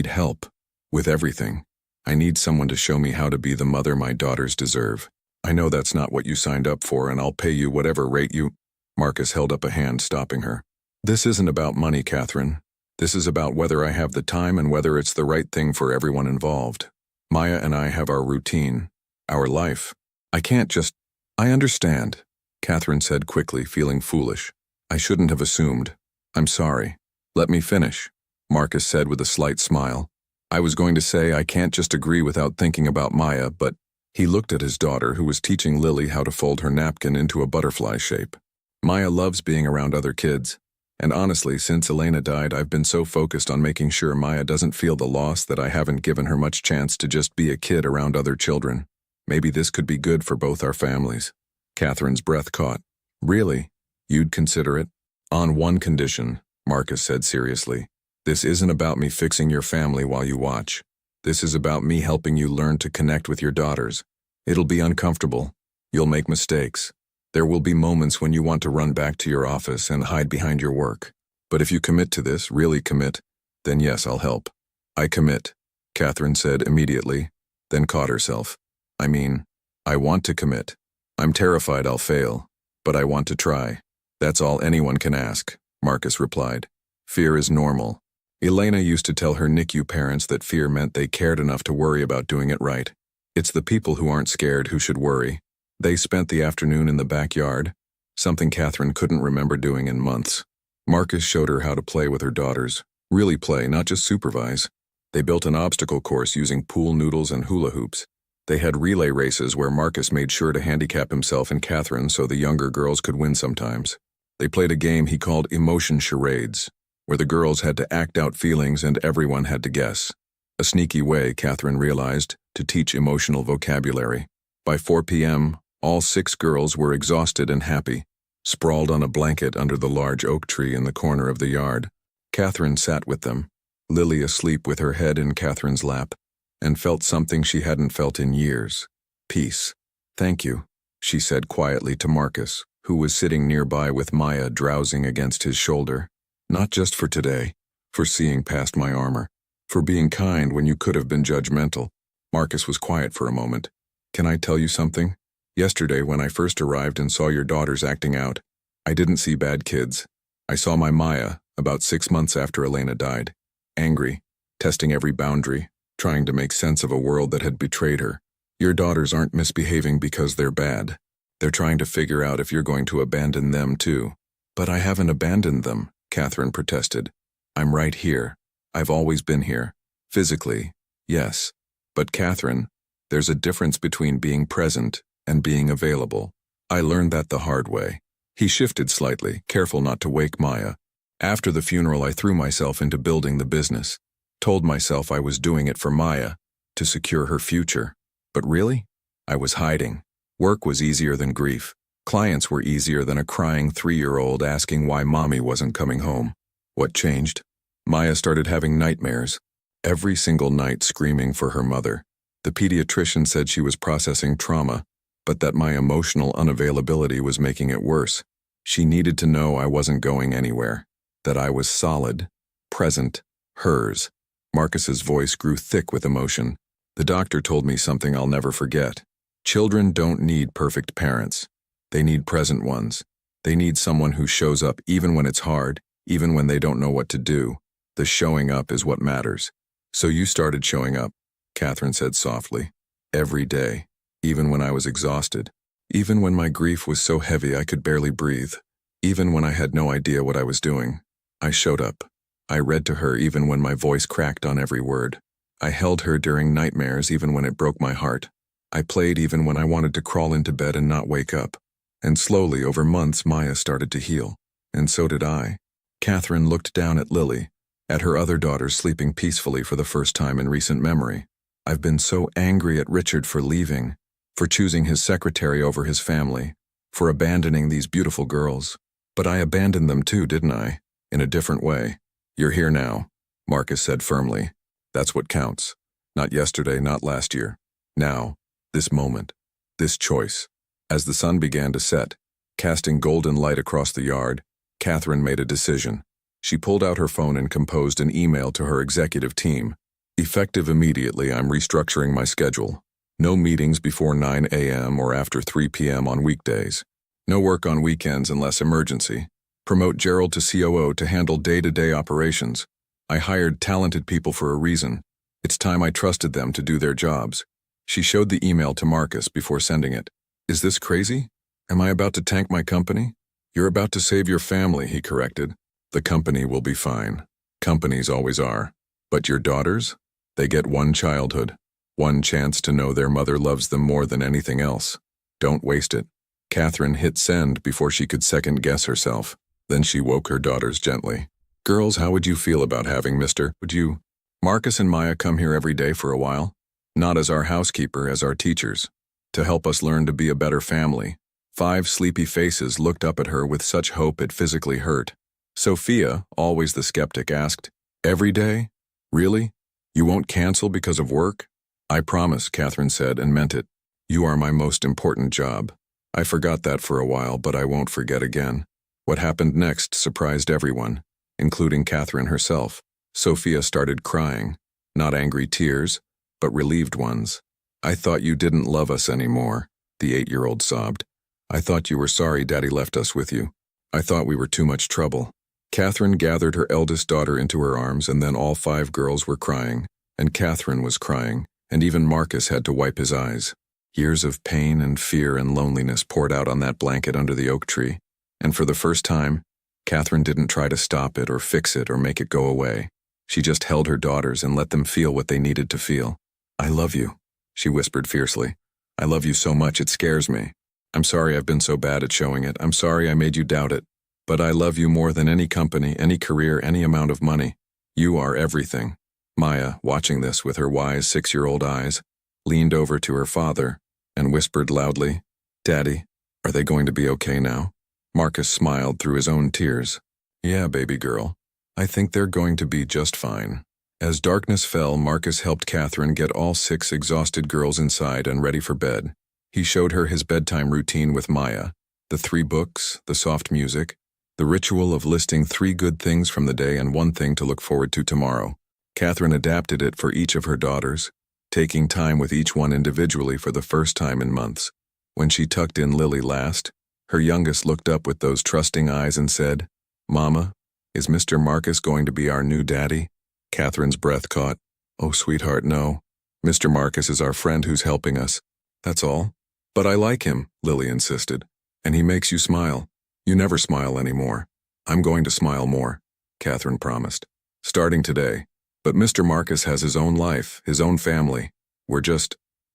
help. With everything. I need someone to show me how to be the mother my daughters deserve. I know that's not what you signed up for, and I'll pay you whatever rate you— Marcus held up a hand, stopping her. This isn't about money, Catherine. This is about whether I have the time and whether it's the right thing for everyone involved. Maya and I have our routine, our life. I can't just— I understand, Catherine said quickly, feeling foolish. I shouldn't have assumed. I'm sorry. Let me finish, Marcus said with a slight smile. I was going to say I can't just agree without thinking about Maya, but he looked at his daughter, who was teaching Lily how to fold her napkin into a butterfly shape. Maya loves being around other kids. And honestly, since Elena died, I've been so focused on making sure Maya doesn't feel the loss that I haven't given her much chance to just be a kid around other children. Maybe this could be good for both our families. Catherine's breath caught. Really? You'd consider it? On one condition, Marcus said seriously. This isn't about me fixing your family while you watch. This is about me helping you learn to connect with your daughters. It'll be uncomfortable. You'll make mistakes. There will be moments when you want to run back to your office and hide behind your work. But if you commit to this, really commit, then yes, I'll help. I commit, Catherine said immediately, then caught herself. I want to commit. I'm terrified I'll fail, but I want to try. That's all anyone can ask, Marcus replied. Fear is normal. Elena used to tell her NICU parents that fear meant they cared enough to worry about doing it right. It's the people who aren't scared who should worry. They spent the afternoon in the backyard, something Catherine couldn't remember doing in months. Marcus showed her how to play with her daughters. Really play, not just supervise. They built an obstacle course using pool noodles and hula hoops. They had relay races where Marcus made sure to handicap himself and Catherine so the younger girls could win sometimes. They played a game he called emotion charades, where the girls had to act out feelings and everyone had to guess. A sneaky way, Catherine realized, to teach emotional vocabulary. By 4 p.m., all 6 girls were exhausted and happy, sprawled on a blanket under the large oak tree in the corner of the yard. Catherine sat with them, Lily asleep with her head in Catherine's lap, and felt something she hadn't felt in years. Peace. Thank you, she said quietly to Marcus, who was sitting nearby with Maya drowsing against his shoulder. Not just for today, for seeing past my armor, for being kind when you could have been judgmental. Marcus was quiet for a moment. Can I tell you something? Yesterday, when I first arrived and saw your daughters acting out, I didn't see bad kids. I saw my Maya, about 6 months after Elena died, angry, testing every boundary, trying to make sense of a world that had betrayed her. Your daughters aren't misbehaving because they're bad. They're trying to figure out if you're going to abandon them too. But I haven't abandoned them, Catherine protested. I'm right here. I've always been here. Physically, yes. But Catherine, there's a difference between being present and being available. I learned that the hard way. He shifted slightly, careful not to wake Maya. After the funeral, I threw myself into building the business. Told myself I was doing it for Maya, to secure her future. But really, I was hiding. Work was easier than grief. Clients were easier than a crying 3-year-old asking why mommy wasn't coming home. What changed? Maya started having nightmares. Every single night screaming for her mother. The pediatrician said she was processing trauma, but that my emotional unavailability was making it worse. She needed to know I wasn't going anywhere, that I was solid, present, hers. Marcus's voice grew thick with emotion. The doctor told me something I'll never forget. Children don't need perfect parents. They need present ones. They need someone who shows up even when it's hard, even when they don't know what to do. The showing up is what matters. So you started showing up, Catherine said softly. Every day, even when I was exhausted. Even when my grief was so heavy I could barely breathe, even when I had no idea what I was doing, I showed up. I read to her even when my voice cracked on every word. I held her during nightmares even when it broke my heart. I played even when I wanted to crawl into bed and not wake up. And slowly, over months, Maya started to heal. And so did I. Catherine looked down at Lily, at her other daughters sleeping peacefully for the first time in recent memory. I've been so angry at Richard for leaving, for choosing his secretary over his family, for abandoning these beautiful girls. But I abandoned them too, didn't I? In a different way. You're here now, Marcus said firmly. That's what counts. Not yesterday, not last year. Now, this moment, this choice. As the sun began to set, casting golden light across the yard, Catherine made a decision. She pulled out her phone and composed an email to her executive team. Effective immediately, I'm restructuring my schedule. No meetings before 9 a.m. or after 3 p.m. on weekdays. No work on weekends unless emergency. Promote Gerald to COO to handle day-to-day operations. I hired talented people for a reason. It's time I trusted them to do their jobs. She showed the email to Marcus before sending it. Is this crazy? Am I about to tank my company? You're about to save your family, he corrected. The company will be fine. Companies always are. But your daughters? They get one childhood. One chance to know their mother loves them more than anything else. Don't waste it. Catherine hit send before she could second-guess herself. Then she woke her daughters gently. Girls, how would you feel about having Would you? Marcus and Maya come here every day for a while? Not as our housekeeper, as our teachers. To help us learn to be a better family. 5 sleepy faces looked up at her with such hope it physically hurt. Sophia, always the skeptic, asked, Every day? Really? You won't cancel because of work? I promise, Catherine said and meant it. You are my most important job. I forgot that for a while, but I won't forget again. What happened next surprised everyone, including Catherine herself. Sophia started crying, not angry tears, but relieved ones. I thought you didn't love us anymore, the 8-year-old sobbed. I thought you were sorry Daddy left us with you. I thought we were too much trouble. Catherine gathered her eldest daughter into her arms, and then all 5 girls were crying, and Catherine was crying, and even Marcus had to wipe his eyes. Years of pain and fear and loneliness poured out on that blanket under the oak tree, and for the first time, Catherine didn't try to stop it or fix it or make it go away. She just held her daughters and let them feel what they needed to feel. I love you, she whispered fiercely. I love you so much it scares me. I'm sorry I've been so bad at showing it. I'm sorry I made you doubt it. But I love you more than any company, any career, any amount of money. You are everything. Maya, watching this with her wise 6-year-old eyes, leaned over to her father and whispered loudly, Daddy, are they going to be okay now? Marcus smiled through his own tears. Yeah, baby girl. I think they're going to be just fine. As darkness fell, Marcus helped Catherine get all 6 exhausted girls inside and ready for bed. He showed her his bedtime routine with Maya, the 3 books, the soft music, the ritual of listing 3 good things from the day and 1 thing to look forward to tomorrow. Catherine adapted it for each of her daughters, taking time with each one individually for the first time in months. When she tucked in Lily last, her youngest looked up with those trusting eyes and said, Mama, is Mr. Marcus going to be our new daddy? Catherine's breath caught. Oh, sweetheart, no. Mr. Marcus is our friend who's helping us. That's all. But I like him, Lily insisted. And he makes you smile. You never smile anymore. I'm going to smile more, Catherine promised. Starting today. But Mr. Marcus has his own life, his own family. We're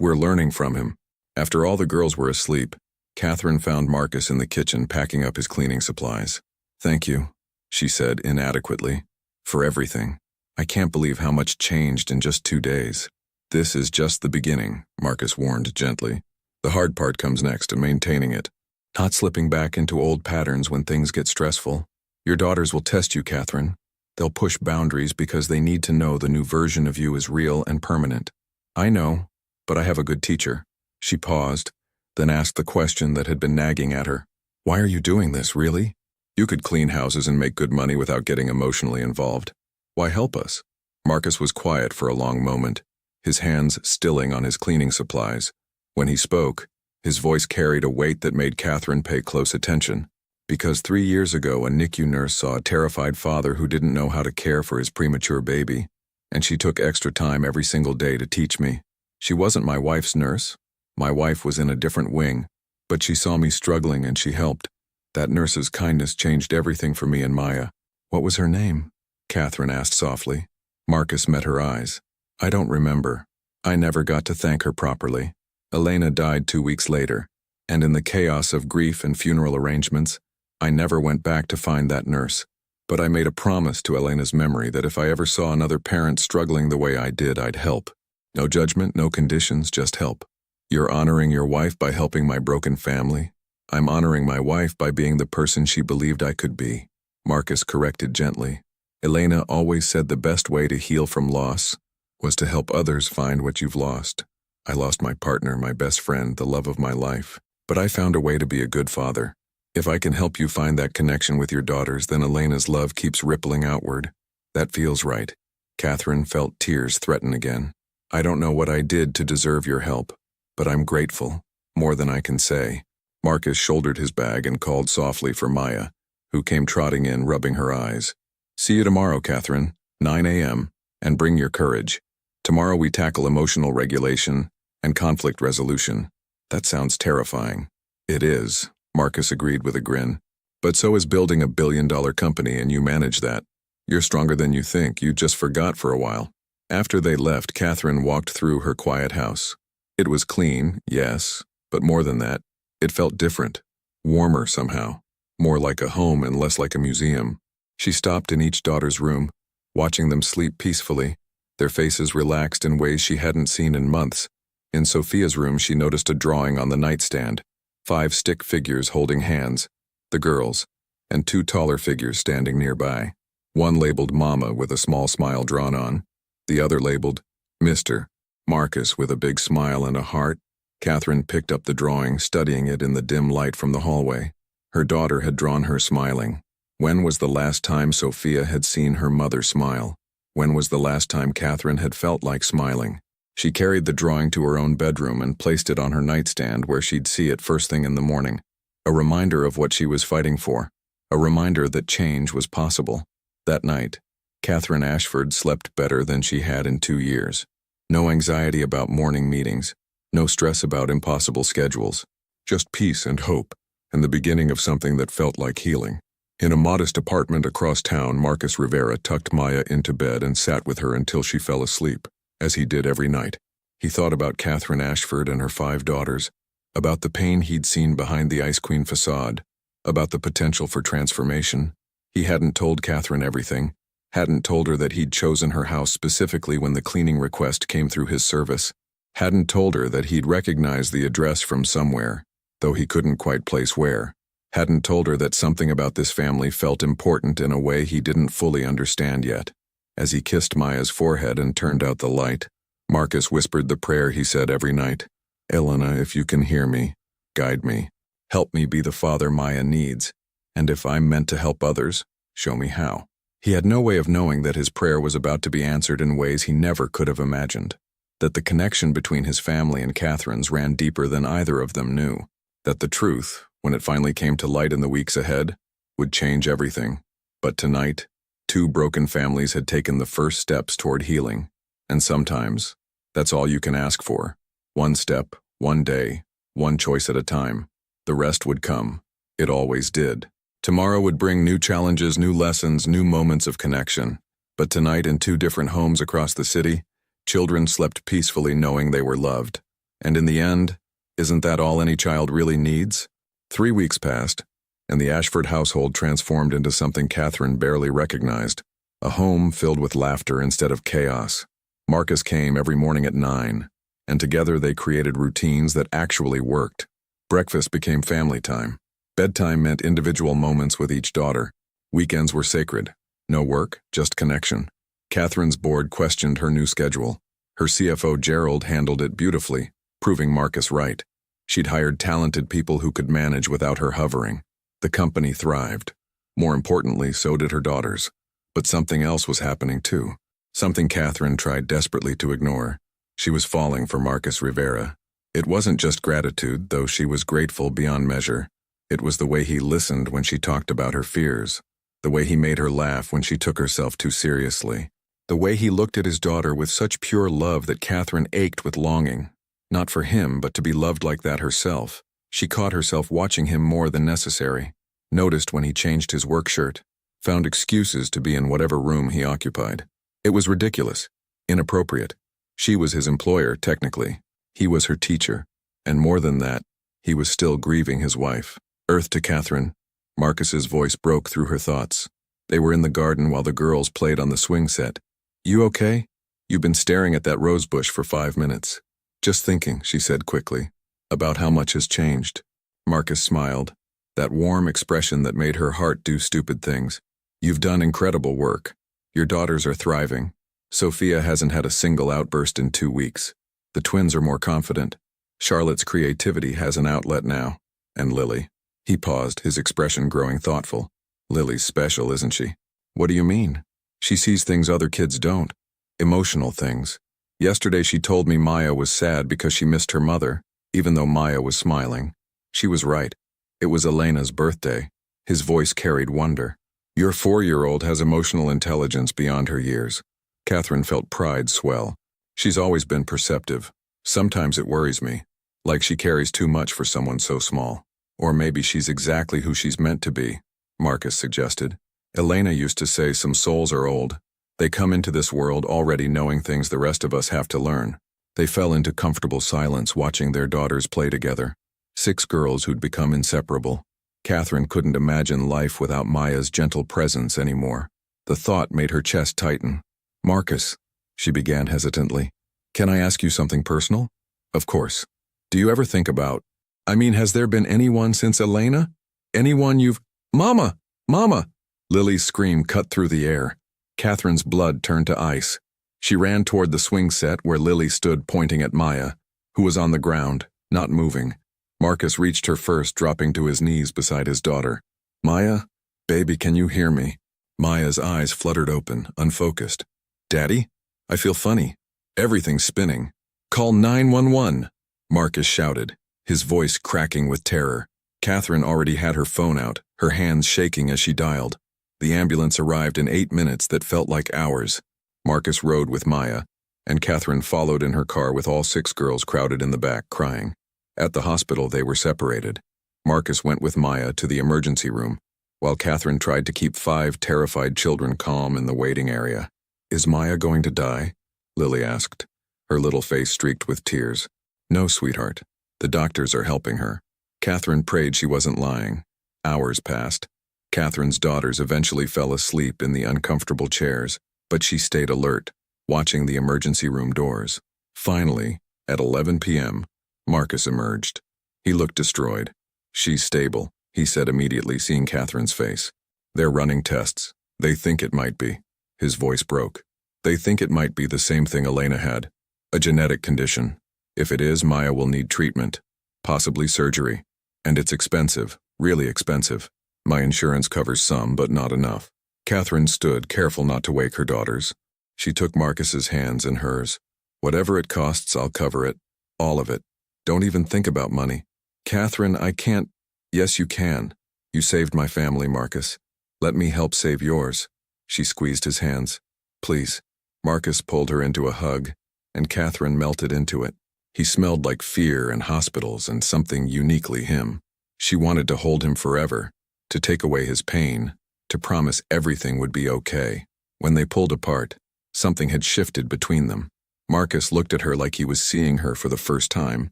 learning from him. After all the girls were asleep, Catherine found Marcus in the kitchen packing up his cleaning supplies. Thank you, she said inadequately, for everything. I can't believe how much changed in just 2 days. This is just the beginning, Marcus warned gently. The hard part comes next, maintaining it. Not slipping back into old patterns when things get stressful. Your daughters will test you, Catherine. They'll push boundaries because they need to know the new version of you is real and permanent. I know, but I have a good teacher. She paused, then asked the question that had been nagging at her. Why are you doing this, really? You could clean houses and make good money without getting emotionally involved. Why help us? Marcus was quiet for a long moment, his hands stilling on his cleaning supplies. When he spoke, his voice carried a weight that made Catherine pay close attention. Because 3 years ago a NICU nurse saw a terrified father who didn't know how to care for his premature baby, and she took extra time every single day to teach me. She wasn't my wife's nurse. My wife was in a different wing, But she saw me struggling and she helped. That nurse's kindness changed everything for me and Maya. What was her name? Catherine asked softly. Marcus met her eyes. I don't remember. I never got to thank her properly. Elena died 2 weeks later, and in the chaos of grief and funeral arrangements, I never went back to find that nurse. But I made a promise to Elena's memory that if I ever saw another parent struggling the way I did, I'd help. No judgment, no conditions, just help. You're honoring your wife by helping my broken family. I'm honoring my wife by being the person she believed I could be. Marcus corrected gently. Elena always said the best way to heal from loss was to help others find what you've lost. I lost my partner, my best friend, the love of my life. But I found a way to be a good father. If I can help you find that connection with your daughters, then Elena's love keeps rippling outward. That feels right. Catherine felt tears threaten again. I don't know what I did to deserve your help, but I'm grateful, more than I can say. Marcus shouldered his bag and called softly for Maya, who came trotting in, rubbing her eyes. See you tomorrow, Catherine, 9 a.m., and bring your courage. Tomorrow we tackle emotional regulation and conflict resolution. That sounds terrifying. It is, Marcus agreed with a grin. But so is building a billion-dollar company, and you manage that. You're stronger than you think. You just forgot for a while. After they left, Catherine walked through her quiet house. It was clean, yes, but more than that, it felt different, warmer somehow, more like a home and less like a museum. She stopped in each daughter's room, watching them sleep peacefully, their faces relaxed in ways she hadn't seen in months. In Sophia's room, she noticed a drawing on the nightstand, 5 stick figures holding hands, the girls, and 2 taller figures standing nearby. One labeled Mama with a small smile drawn on, the other labeled Mr. Marcus with a big smile and a heart. Catherine picked up the drawing, studying it in the dim light from the hallway. Her daughter had drawn her smiling. When was the last time Sophia had seen her mother smile? When was the last time Catherine had felt like smiling? She carried the drawing to her own bedroom and placed it on her nightstand where she'd see it first thing in the morning. A reminder of what she was fighting for. A reminder that change was possible. That night, Catherine Ashford slept better than she had in 2 years. No anxiety about morning meetings. No stress about impossible schedules. Just peace and hope, and the beginning of something that felt like healing. In a modest apartment across town, Marcus Rivera tucked Maya into bed and sat with her until she fell asleep, as he did every night. He thought about Catherine Ashford and her 5 daughters, about the pain he'd seen behind the Ice Queen facade, about the potential for transformation. He hadn't told Catherine everything, hadn't told her that he'd chosen her house specifically when the cleaning request came through his service, hadn't told her that he'd recognized the address from somewhere, though he couldn't quite place where, hadn't told her that something about this family felt important in a way he didn't fully understand yet. As he kissed Maya's forehead and turned out the light, Marcus whispered the prayer he said every night. Elena, if you can hear me, guide me. Help me be the father Maya needs. And if I'm meant to help others, show me how. He had no way of knowing that his prayer was about to be answered in ways he never could have imagined. That the connection between his family and Catherine's ran deeper than either of them knew. That the truth, when it finally came to light in the weeks ahead, would change everything. But tonight, 2 broken families had taken the first steps toward healing. And sometimes, that's all you can ask for. 1 step, 1 day, 1 choice at a time. The rest would come. It always did. Tomorrow would bring new challenges, new lessons, new moments of connection. But tonight, in 2 different homes across the city, children slept peacefully knowing they were loved. And in the end, isn't that all any child really needs? 3 weeks passed, and the Ashford household transformed into something Catherine barely recognized. A home filled with laughter instead of chaos. Marcus came every morning at 9, and together they created routines that actually worked. Breakfast became family time. Bedtime meant individual moments with each daughter. Weekends were sacred. No work, just connection. Catherine's board questioned her new schedule. Her CFO Gerald handled it beautifully, proving Marcus right. She'd hired talented people who could manage without her hovering. The company thrived. More importantly, so did her daughters. But something else was happening too. Something Catherine tried desperately to ignore. She was falling for Marcus Rivera. It wasn't just gratitude, though she was grateful beyond measure. It was the way he listened when she talked about her fears. The way he made her laugh when she took herself too seriously. The way he looked at his daughter with such pure love that Catherine ached with longing. Not for him, but to be loved like that herself. She caught herself watching him more than necessary, noticed when he changed his work shirt, found excuses to be in whatever room he occupied. It was ridiculous, inappropriate. She was his employer, technically. He was her teacher. And more than that, he was still grieving his wife. Earth to Catherine. Marcus's voice broke through her thoughts. They were in the garden while the girls played on the swing set. You okay? You've been staring at that rose bush for 5 minutes. Just thinking, she said quickly, about how much has changed. Marcus smiled, that warm expression that made her heart do stupid things. You've done incredible work. Your daughters are thriving. Sophia hasn't had a single outburst in 2 weeks. The twins are more confident. Charlotte's creativity has an outlet now. And Lily. He paused, his expression growing thoughtful. Lily's special, isn't she? What do you mean? She sees things other kids don't. Emotional things. Yesterday she told me Maya was sad because she missed her mother, even though Maya was smiling. She was right. It was Elena's birthday. His voice carried wonder. Your 4-year-old has emotional intelligence beyond her years. Catherine felt pride swell. She's always been perceptive. Sometimes it worries me, like she carries too much for someone so small. Or maybe she's exactly who she's meant to be, Marcus suggested. Elena used to say some souls are old. They come into this world already knowing things the rest of us have to learn. They fell into comfortable silence watching their daughters play together. 6 girls who'd become inseparable. Catherine couldn't imagine life without Maya's gentle presence anymore. The thought made her chest tighten. Marcus, she began hesitantly, can I ask you something personal? Of course. Do you ever think about, has there been anyone since Elena? Anyone you've— Mama! Mama! Lily's scream cut through the air. Catherine's blood turned to ice. She ran toward the swing set where Lily stood pointing at Maya, who was on the ground, not moving. Marcus reached her first, dropping to his knees beside his daughter. Maya, baby, can you hear me? Maya's eyes fluttered open, unfocused. Daddy? I feel funny. Everything's spinning. Call 911, Marcus shouted, his voice cracking with terror. Catherine already had her phone out, her hands shaking as she dialed. The ambulance arrived in 8 minutes that felt like hours. Marcus rode with Maya, and Catherine followed in her car with all 6 girls crowded in the back, crying. At the hospital, they were separated. Marcus went with Maya to the emergency room, while Catherine tried to keep 5 terrified children calm in the waiting area. Is Maya going to die? Lily asked, her little face streaked with tears. No, sweetheart. The doctors are helping her. Catherine prayed she wasn't lying. Hours passed. Catherine's daughters eventually fell asleep in the uncomfortable chairs, but she stayed alert, watching the emergency room doors. Finally, at 11 p.m., Marcus emerged. He looked destroyed. She's stable, he said immediately, seeing Catherine's face. They're running tests. They think it might be. His voice broke. They think it might be the same thing Elena had. A genetic condition. If it is, Maya will need treatment. Possibly surgery. And it's expensive. Really expensive. My insurance covers some, but not enough. Catherine stood, careful not to wake her daughters. She took Marcus's hands in hers. Whatever it costs, I'll cover it. All of it. Don't even think about money. Catherine, I can't. Yes, you can. You saved my family, Marcus. Let me help save yours. She squeezed his hands. Please. Marcus pulled her into a hug, and Catherine melted into it. He smelled like fear and hospitals and something uniquely him. She wanted to hold him forever, to take away his pain, to promise everything would be okay. When they pulled apart, something had shifted between them. Marcus looked at her like he was seeing her for the first time.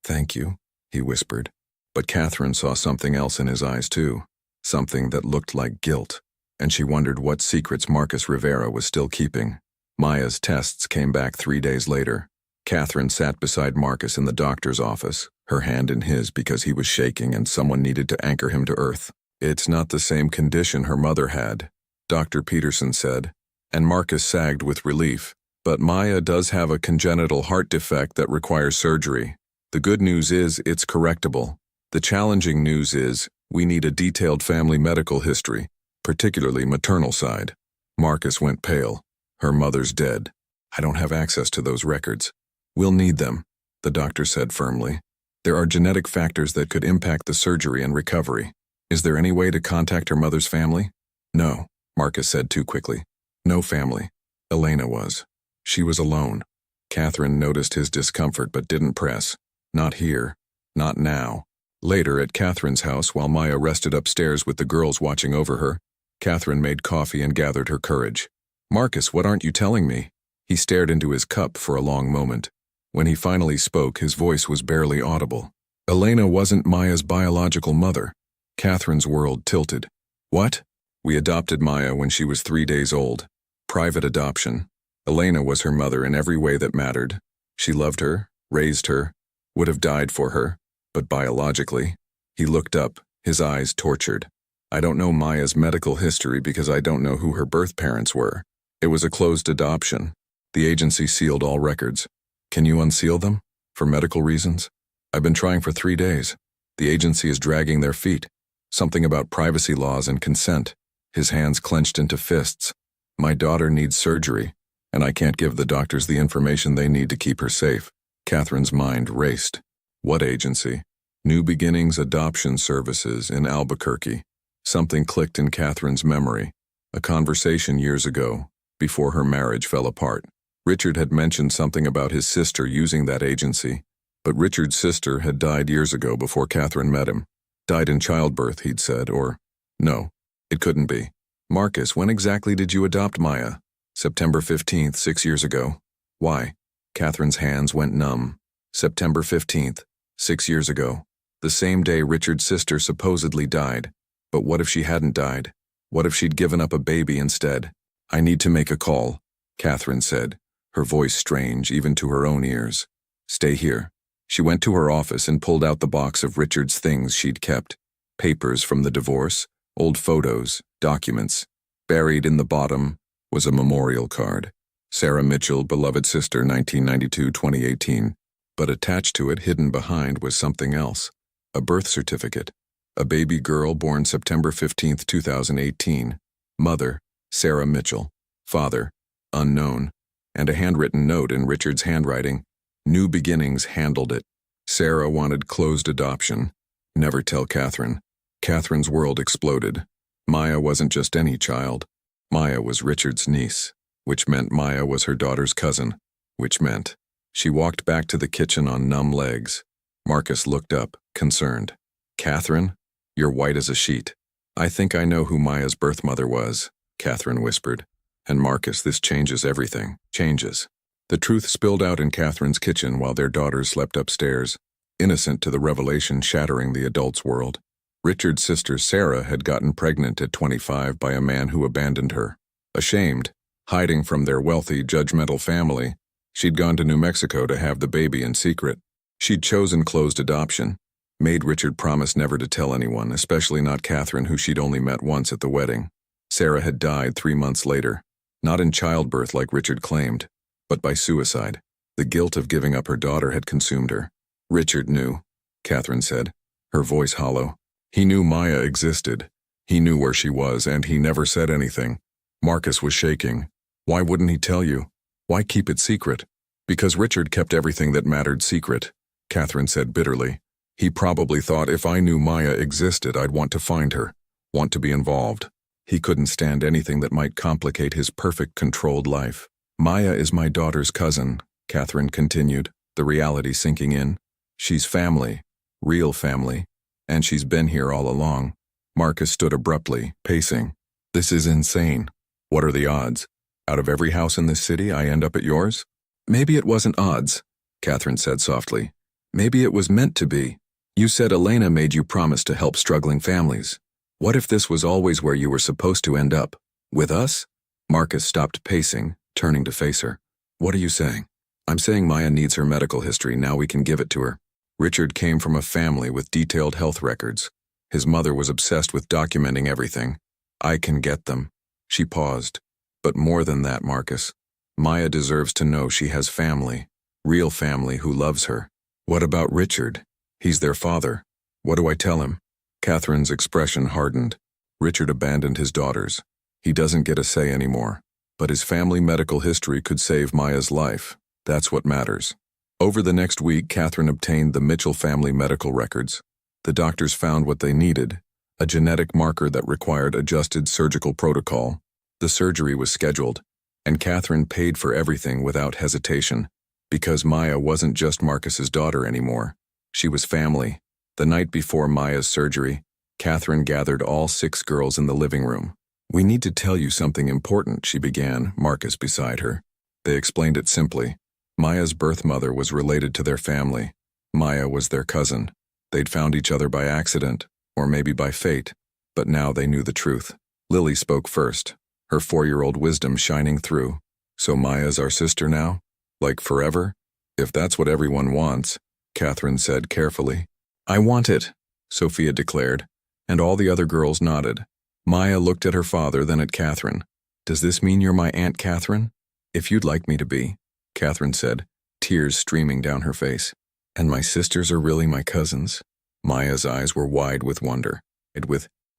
Thank you, he whispered. But Catherine saw something else in his eyes too, something that looked like guilt, and she wondered what secrets Marcus Rivera was still keeping. Maya's tests came back 3 days later. Catherine sat beside Marcus in the doctor's office, her hand in his because he was shaking and someone needed to anchor him to earth. It's not the same condition her mother had, Dr. Peterson said, and Marcus sagged with relief. But Maya does have a congenital heart defect that requires surgery. The good news is it's correctable. The challenging news is we need a detailed family medical history, particularly maternal side. Marcus went pale. Her mother's dead. I don't have access to those records. We'll need them, the doctor said firmly. There are genetic factors that could impact the surgery and recovery. Is there any way to contact her mother's family? No, Marcus said too quickly. No family. Elena was. She was alone. Catherine noticed his discomfort but didn't press. Not here. Not now. Later, at Catherine's house, while Maya rested upstairs with the girls watching over her, Catherine made coffee and gathered her courage. "Marcus, what aren't you telling me?" He stared into his cup for a long moment. When he finally spoke, his voice was barely audible. "Elena wasn't Maya's biological mother." Catherine's world tilted. "What?" "We adopted Maya when she was 3 days old. Private adoption. Elena was her mother in every way that mattered. She loved her, raised her, would have died for her, but biologically." He looked up, his eyes tortured. "I don't know Maya's medical history because I don't know who her birth parents were. It was a closed adoption. The agency sealed all records. Can you unseal them? For medical reasons? I've been trying for 3 days. The agency is dragging their feet. Something about privacy laws and consent." His hands clenched into fists. "My daughter needs surgery, and I can't give the doctors the information they need to keep her safe." Catherine's mind raced. What agency? New Beginnings Adoption Services in Albuquerque. Something clicked in Catherine's memory. A conversation years ago, before her marriage fell apart. Richard had mentioned something about his sister using that agency, but Richard's sister had died years ago before Catherine met him. Died in childbirth, he'd said, or no, it couldn't be. "Marcus, when exactly did you adopt Maya?" "September 15th, 6 years ago." "Why?" Catherine's hands went numb. "September 15th, 6 years ago. The same day Richard's sister supposedly died. But what if she hadn't died? What if she'd given up a baby instead?" "I need to make a call," Catherine said, her voice strange even to her own ears. "Stay here." She went to her office and pulled out the box of Richard's things she'd kept. Papers from the divorce, old photos, documents. Buried in the bottom was a memorial card. "Sarah Mitchell, beloved sister, 1992-2018. But attached to it, hidden behind, was something else. A birth certificate. A baby girl born September 15th, 2018. Mother, Sarah Mitchell. Father, unknown. And a handwritten note in Richard's handwriting. New Beginnings handled it. Sarah wanted closed adoption. Never tell Catherine. Catherine's world exploded. Maya wasn't just any child. Maya was Richard's niece, which meant Maya was her daughter's cousin, which meant. She walked back to the kitchen on numb legs. Marcus looked up, concerned. "Catherine, you're white as a sheet." "I think I know who Maya's birth mother was," Catherine whispered. "And Marcus, this changes everything. Changes." The truth spilled out in Catherine's kitchen while their daughters slept upstairs, innocent to the revelation shattering the adults' world. Richard's sister Sarah had gotten pregnant at 25 by a man who abandoned her. Ashamed, hiding from their wealthy, judgmental family, she'd gone to New Mexico to have the baby in secret. She'd chosen closed adoption, made Richard promise never to tell anyone, especially not Catherine, who she'd only met once at the wedding. Sarah had died 3 months later, not in childbirth like Richard claimed, but by suicide. The guilt of giving up her daughter had consumed her. "Richard knew," Catherine said, her voice hollow. "He knew Maya existed. He knew where she was, and he never said anything." Marcus was shaking. "Why wouldn't he tell you? Why keep it secret?" "Because Richard kept everything that mattered secret," Catherine said bitterly. "He probably thought if I knew Maya existed, I'd want to find her, want to be involved. He couldn't stand anything that might complicate his perfect, controlled life." "Maya is my daughter's cousin," Catherine continued, the reality sinking in. "She's family, real family, and she's been here all along." Marcus stood abruptly, pacing. "This is insane. What are the odds? Out of every house in this city, I end up at yours?" "Maybe it wasn't odds," Catherine said softly. "Maybe it was meant to be. You said Elena made you promise to help struggling families. What if this was always where you were supposed to end up? With us?" Marcus stopped pacing, turning to face her. "What are you saying?" "I'm saying Maya needs her medical history. Now we can give it to her. Richard came from a family with detailed health records. His mother was obsessed with documenting everything. I can get them." She paused. "But more than that, Marcus. Maya deserves to know she has family, real family who loves her." "What about Richard? He's their father. What do I tell him?" Catherine's expression hardened. "Richard abandoned his daughters. He doesn't get a say anymore. But his family medical history could save Maya's life. That's what matters." Over the next week, Catherine obtained the Mitchell family medical records. The doctors found what they needed, a genetic marker that required adjusted surgical protocol. The surgery was scheduled, and Catherine paid for everything without hesitation, because Maya wasn't just Marcus's daughter anymore. She was family. The night before Maya's surgery, Catherine gathered all 6 girls in the living room. "We need to tell you something important," she began, Marcus beside her. They explained it simply. Maya's birth mother was related to their family. Maya was their cousin. They'd found each other by accident, or maybe by fate, but now they knew the truth. Lily spoke first, her 4-year-old wisdom shining through. "So Maya's our sister now? Like forever? If that's what everyone wants," Catherine said carefully. "I want it," Sophia declared, and all the other girls nodded. Maya looked at her father, then at Catherine. "Does this mean you're my Aunt Catherine?" "If you'd like me to be," Catherine said, tears streaming down her face. "And my sisters are really my cousins?" Maya's eyes were wide with wonder.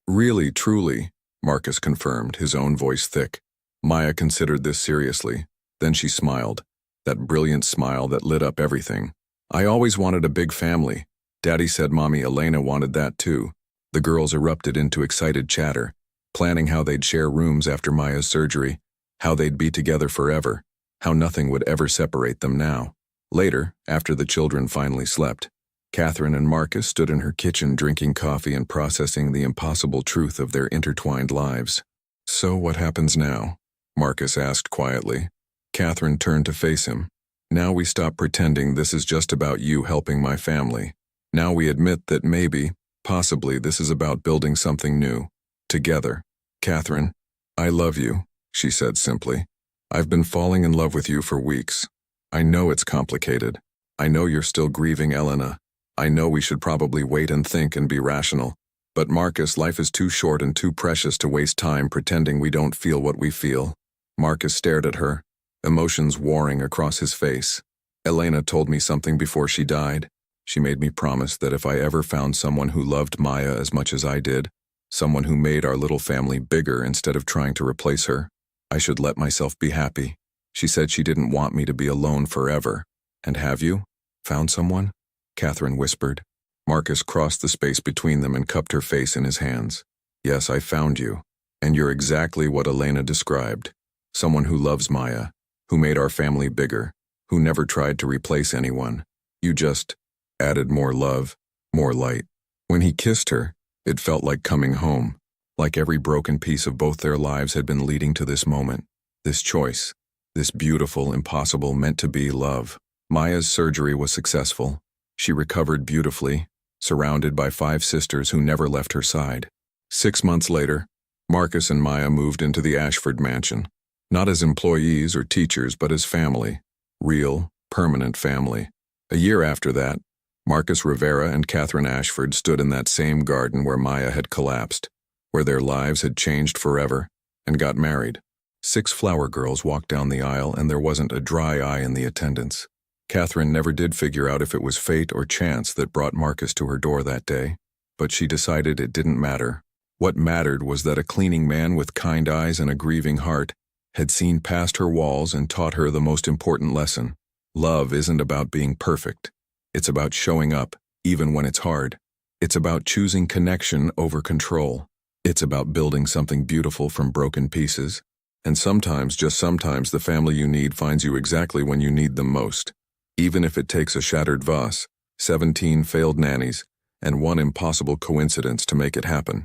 "Really, truly," Marcus confirmed, his own voice thick. Maya considered this seriously. Then she smiled, that brilliant smile that lit up everything. "I always wanted a big family. Daddy said Mommy Elena wanted that too." The girls erupted into excited chatter, planning how they'd share rooms after Maya's surgery, how they'd be together forever, how nothing would ever separate them now. Later, after the children finally slept, Catherine and Marcus stood in her kitchen drinking coffee and processing the impossible truth of their intertwined lives. "So what happens now?" Marcus asked quietly. Catherine turned to face him. "Now we stop pretending this is just about you helping my family. Now we admit that maybe, possibly this is about building something new. Together. Catherine, I love you," she said simply. "I've been falling in love with you for weeks. I know it's complicated. I know you're still grieving Elena. I know we should probably wait and think and be rational. But Marcus, life is too short and too precious to waste time pretending we don't feel what we feel." Marcus stared at her, emotions warring across his face. "Elena told me something before she died. She made me promise that if I ever found someone who loved Maya as much as I did, someone who made our little family bigger instead of trying to replace her, I should let myself be happy. She said she didn't want me to be alone forever." "And have you? Found someone?" Catherine whispered. Marcus crossed the space between them and cupped her face in his hands. "Yes, I found you. And you're exactly what Elena described. Someone who loves Maya, who made our family bigger, who never tried to replace anyone. You just added more love, more light." When he kissed her, it felt like coming home, like every broken piece of both their lives had been leading to this moment, this choice, this beautiful, impossible, meant-to-be love. Maya's surgery was successful. She recovered beautifully, surrounded by 5 sisters who never left her side. 6 months later, Marcus and Maya moved into the Ashford mansion, not as employees or teachers, but as family, real, permanent family. A year after that, Marcus Rivera and Catherine Ashford stood in that same garden where Maya had collapsed, where their lives had changed forever, and got married. 6 flower girls walked down the aisle, and there wasn't a dry eye in the attendance. Catherine never did figure out if it was fate or chance that brought Marcus to her door that day, but she decided it didn't matter. What mattered was that a cleaning man with kind eyes and a grieving heart had seen past her walls and taught her the most important lesson. Love isn't about being perfect. It's about showing up, even when it's hard. It's about choosing connection over control. It's about building something beautiful from broken pieces. And sometimes, just sometimes, the family you need finds you exactly when you need them most. Even if it takes a shattered vase, 17 failed nannies, and one impossible coincidence to make it happen.